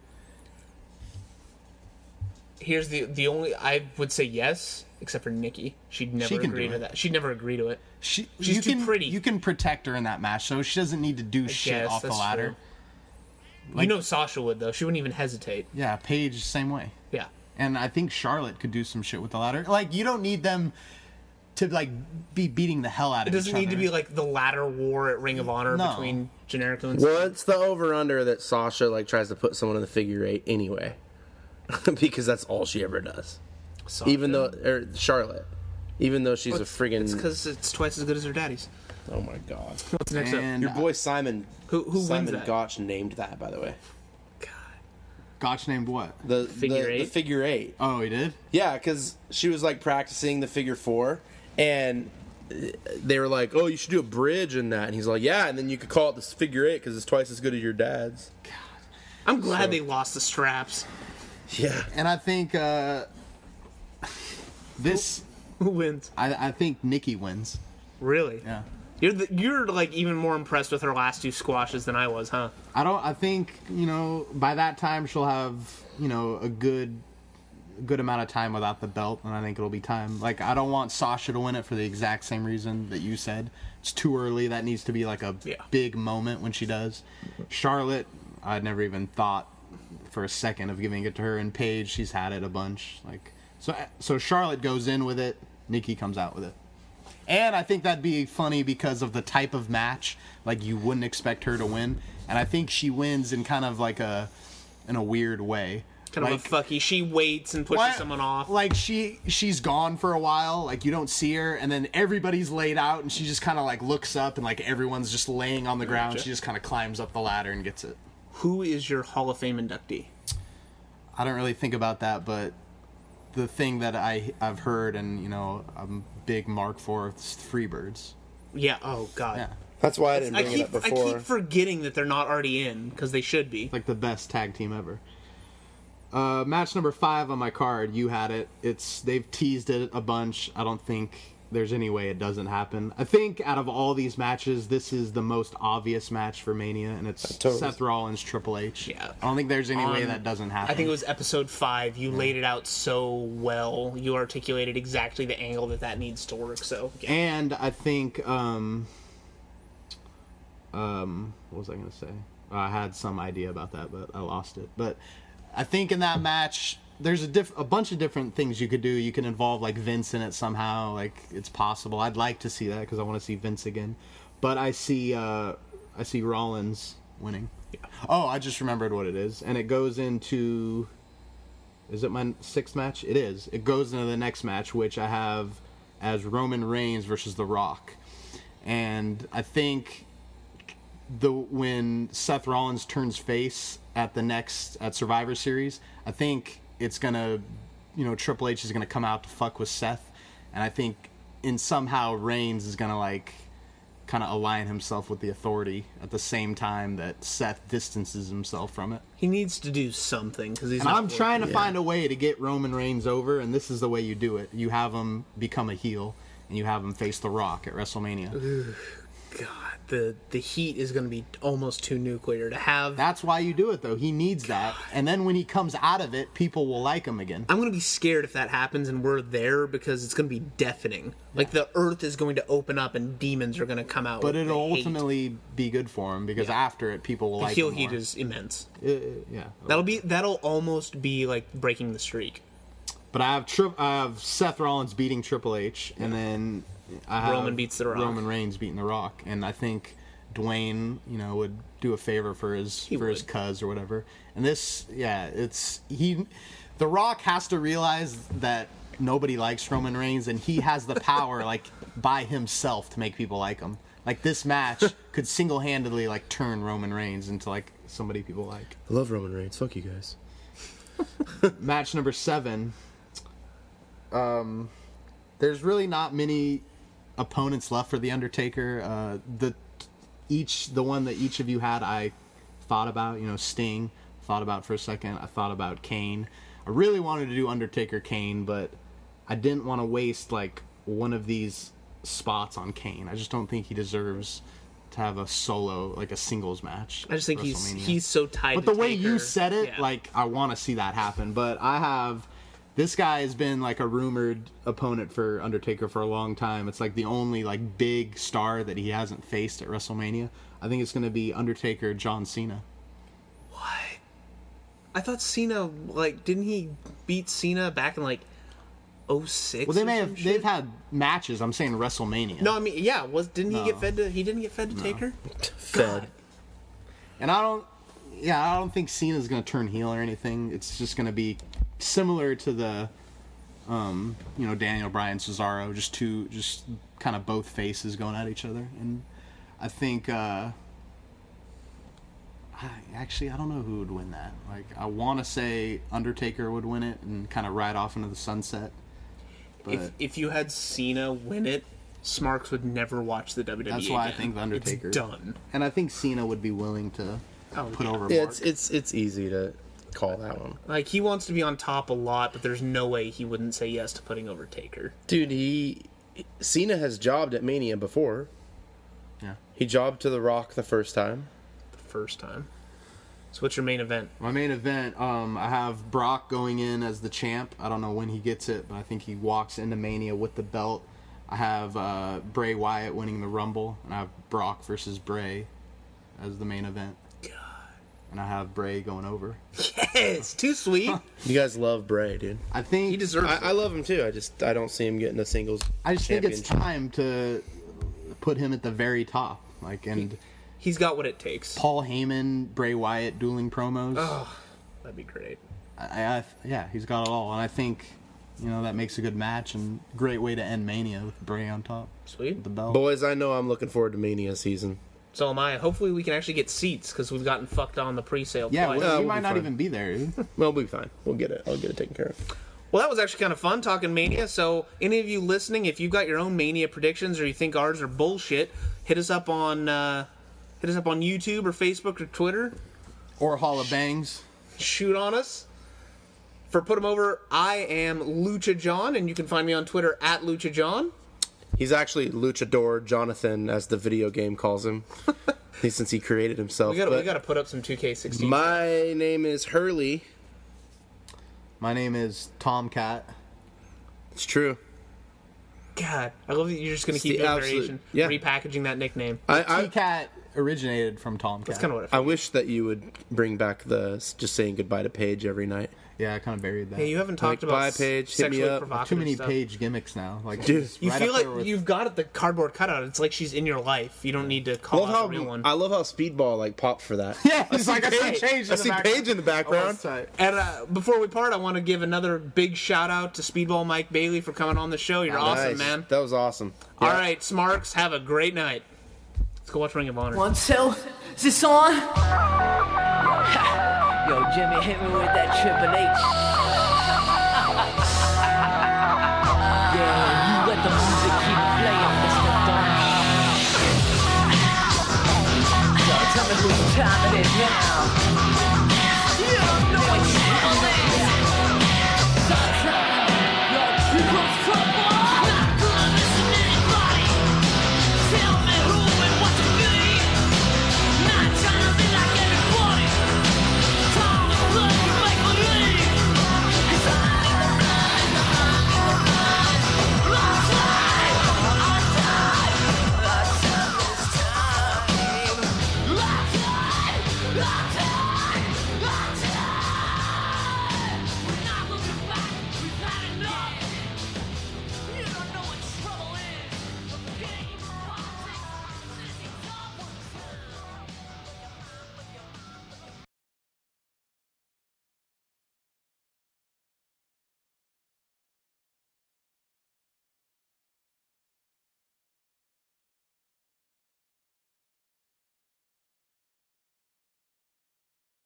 Here's the only I would say yes, except for Nikki. She'd never She can agree do to it. that. She'd never agree to it. She's too can, pretty. You can protect her in that match, so she doesn't need to do shit guess, off the that's ladder. true. You know Sasha would, though. She wouldn't even hesitate. Yeah, Paige, same way. Yeah. And I think Charlotte could do some shit with the ladder. Like, you don't need them to, like, be beating the hell out of It each other. doesn't need to be like the ladder war at Ring of Honor No. between Generico and What's the over-under that Sasha, like, tries to put someone in the figure eight anyway? Because that's all she ever does. Sasha. Even though... Or Charlotte. Even though she's a friggin'... It's because it's twice as good as her daddy's. Oh, my God. What's next up? And Your boy Simon... Who wins Simon that? Gotch named that, by the way. Gotch named what? The Figure the eight? figure eight. Oh, he did? Yeah, because she was like practicing the figure four, and they were like, "Oh, you should do a bridge in that." And he's like, "Yeah," and then you could call it this figure eight because it's twice as good as your dad's. I'm glad they lost the straps. Yeah, And I think this... Who wins? I think Nikki wins. Really? Yeah. You're like even more impressed with her last two squashes than I was, huh? I think, by that time she'll have, a good amount of time without the belt, and I think it'll be time. Like, I don't want Sasha to win it for the exact same reason that you said. It's too early. That needs to be like a big moment when she does. Charlotte, I'd never even thought for a second of giving it to her. And Paige, she's had it a bunch. Like, so Charlotte goes in with it. Nikki comes out with it. And I think that'd be funny because of the type of match. Like, you wouldn't expect her to win. And I think she wins in kind of like in a weird way. Kind of a fucky. She waits and pushes someone off. Like, she's gone for a while. Like, you don't see her. And then everybody's laid out. And she just kind of like looks up. And like everyone's just laying on the ground. She just kind of climbs up the ladder and gets it. Who is your Hall of Fame inductee? I don't really think about that. But the thing that I've heard and, I'm a big mark for is Freebirds. Yeah. Oh, God. Yeah. that's why I didn't bring it up I before. keep forgetting that they're not already in because they should be. Like the best tag team ever. Match number 5 on my card, you had it. They've teased it a bunch. I don't think there's any way it doesn't happen. I think out of all these matches, this is the most obvious match for Mania, and it's Seth Rollins, Triple H. Yeah. I don't think there's any way that doesn't happen. I think it was episode 5. You laid it out so well. You articulated exactly the angle that needs to work. So. Yeah. And I think, what was I going to say? I had some idea about that, but I lost it. But I think in that match, there's a bunch of different things you could do. You can involve like Vince in it somehow. Like, it's possible. I'd like to see that because I want to see Vince again. But I see Rollins winning. Yeah. Oh, I just remembered what it is, and it goes into. Is it my 6th match? It is. It goes into the next match, which I have as Roman Reigns versus The Rock, and I think when Seth Rollins turns face at Survivor Series, I think it's gonna, Triple H is gonna come out to fuck with Seth, and I think somehow Reigns is gonna like kind of align himself with the Authority at the same time that Seth distances himself from it. He needs to do something because he's. And I'm trying to find a way to get Roman Reigns over, and this is the way you do it. You have him become a heel, and you have him face The Rock at WrestleMania. God, the heat is going to be almost too nuclear to have. That's why you do it, though. He needs that. And then when he comes out of it, people will like him again. I'm going to be scared if that happens and we're there because it's going to be deafening. Like, the earth is going to open up and demons are going to come out. But it'll ultimately be good for him because after it, people will like him more. The heel heat is immense. Yeah. That'll almost be like breaking the streak. But I have Seth Rollins beating Triple H, and then I have Roman beats The Rock. Roman Reigns beating The Rock, and I think Dwayne, would do a favor for his cuz or whatever. And this, The Rock has to realize that nobody likes Roman Reigns, and he has the power, like, by himself to make people like him. Like, this match could single-handedly, like, turn Roman Reigns into, like, somebody people like. I love Roman Reigns. Fuck you guys. Match number 7. There's really not many opponents left for The Undertaker. The one that each of you had, I thought about. Sting, thought about for a second. I thought about Kane. I really wanted to do Undertaker Kane, but I didn't want to waste like one of these spots on Kane. I just don't think he deserves to have a solo, like a singles match. I just think he's so tied. But to the way Taker. you said it, like, I want to see that happen. But I have this guy has been like a rumored opponent for Undertaker for a long time. It's like the only like big star that he hasn't faced at WrestleMania. I think it's going to be Undertaker, John Cena. What? I thought Cena, like, didn't he beat Cena back in like 06? Well, they've had matches. I'm saying WrestleMania. No, I mean, yeah, didn't he get fed to? He didn't get fed to Taker. Fed. And I don't think Cena's going to turn heel or anything. It's just going to be similar to the, Daniel Bryan, Cesaro, just kind of both faces going at each other. And I think, I don't know who would win that. Like, I want to say Undertaker would win it and kind of ride off into the sunset. But If you had Cena win it, Smarks would never watch the WWE. that's why again. I think the Undertaker. It's done. And I think Cena would be willing to put over Mark. Yeah, it's easy to call that one. Like, he wants to be on top a lot, but there's no way he wouldn't say yes to putting over Taker. Dude, Cena has jobbed at Mania before. Yeah. He jobbed to The Rock the first time. The first time. So what's your main event? My main event, I have Brock going in as the champ. I don't know when he gets it, but I think he walks into Mania with the belt. I have Bray Wyatt winning the Rumble, and I have Brock versus Bray as the main event. God. And I have Bray going over. Yes! Too sweet. You guys love Bray, dude. I think He deserves it. I love him too. I don't see him getting a singles. I just think it's championship. time to put him at the very top. Like, and He's got what it takes. Paul Heyman, Bray Wyatt dueling promos. Oh, that'd be great. Yeah, he's got it all, and I think that makes a good match and great way to end Mania with Bray on top. Sweet. With the belt. Boys, I know I'm looking forward to Mania season. So am I. Hopefully we can actually get seats, because we've gotten fucked on the pre-sale Yeah, twice. we we'll might be not fine. even be there. Dude. Well, we'll be fine. We'll get it. I'll get it taken care of. Well, that was actually kind of fun talking Mania. So any of you listening, if you've got your own Mania predictions or you think ours are bullshit, hit us up on YouTube or Facebook or Twitter. Or Hall of Bangs. Shoot on us. For Put 'em Over, I am Lucha John, and you can find me on Twitter at Lucha John. He's actually Luchador Jonathan, as the video game calls him, since he created himself. We got to put up some 2K16. My name is Hurley. My name is Tomcat. It's true. God, I love that you're just going to It's keep the doing absolute- variation, yeah. repackaging that nickname. T-Cat originated from Tomcat. That's kind of what I I feel. wish that you would bring back the just saying goodbye to Paige every night. Yeah, I kind of buried that. Hey, you haven't talked Like, about bye, Paige, hit me sexually up. provocative Too many stuff. Page gimmicks now. Like, Dude, just You right feel up like there with- you've got it, the cardboard cutout. It's like she's in your life. You don't need to call out the real one. I love how Speedball popped for that. Yeah, it's like I see Paige. I see Paige in the background. And before we part, I want to give another big shout out to Speedball Mike Bailey for coming on the show. You're awesome, Nice. man. That was awesome. All right, Smarks, have a great night. Let's go watch Ring of Honor. 1, 2, is this on? Yo, Jimmy, hit me with that Triple H. Yeah, you let the music keep playing, Mr. Don. Yo, tell me whose time it is now.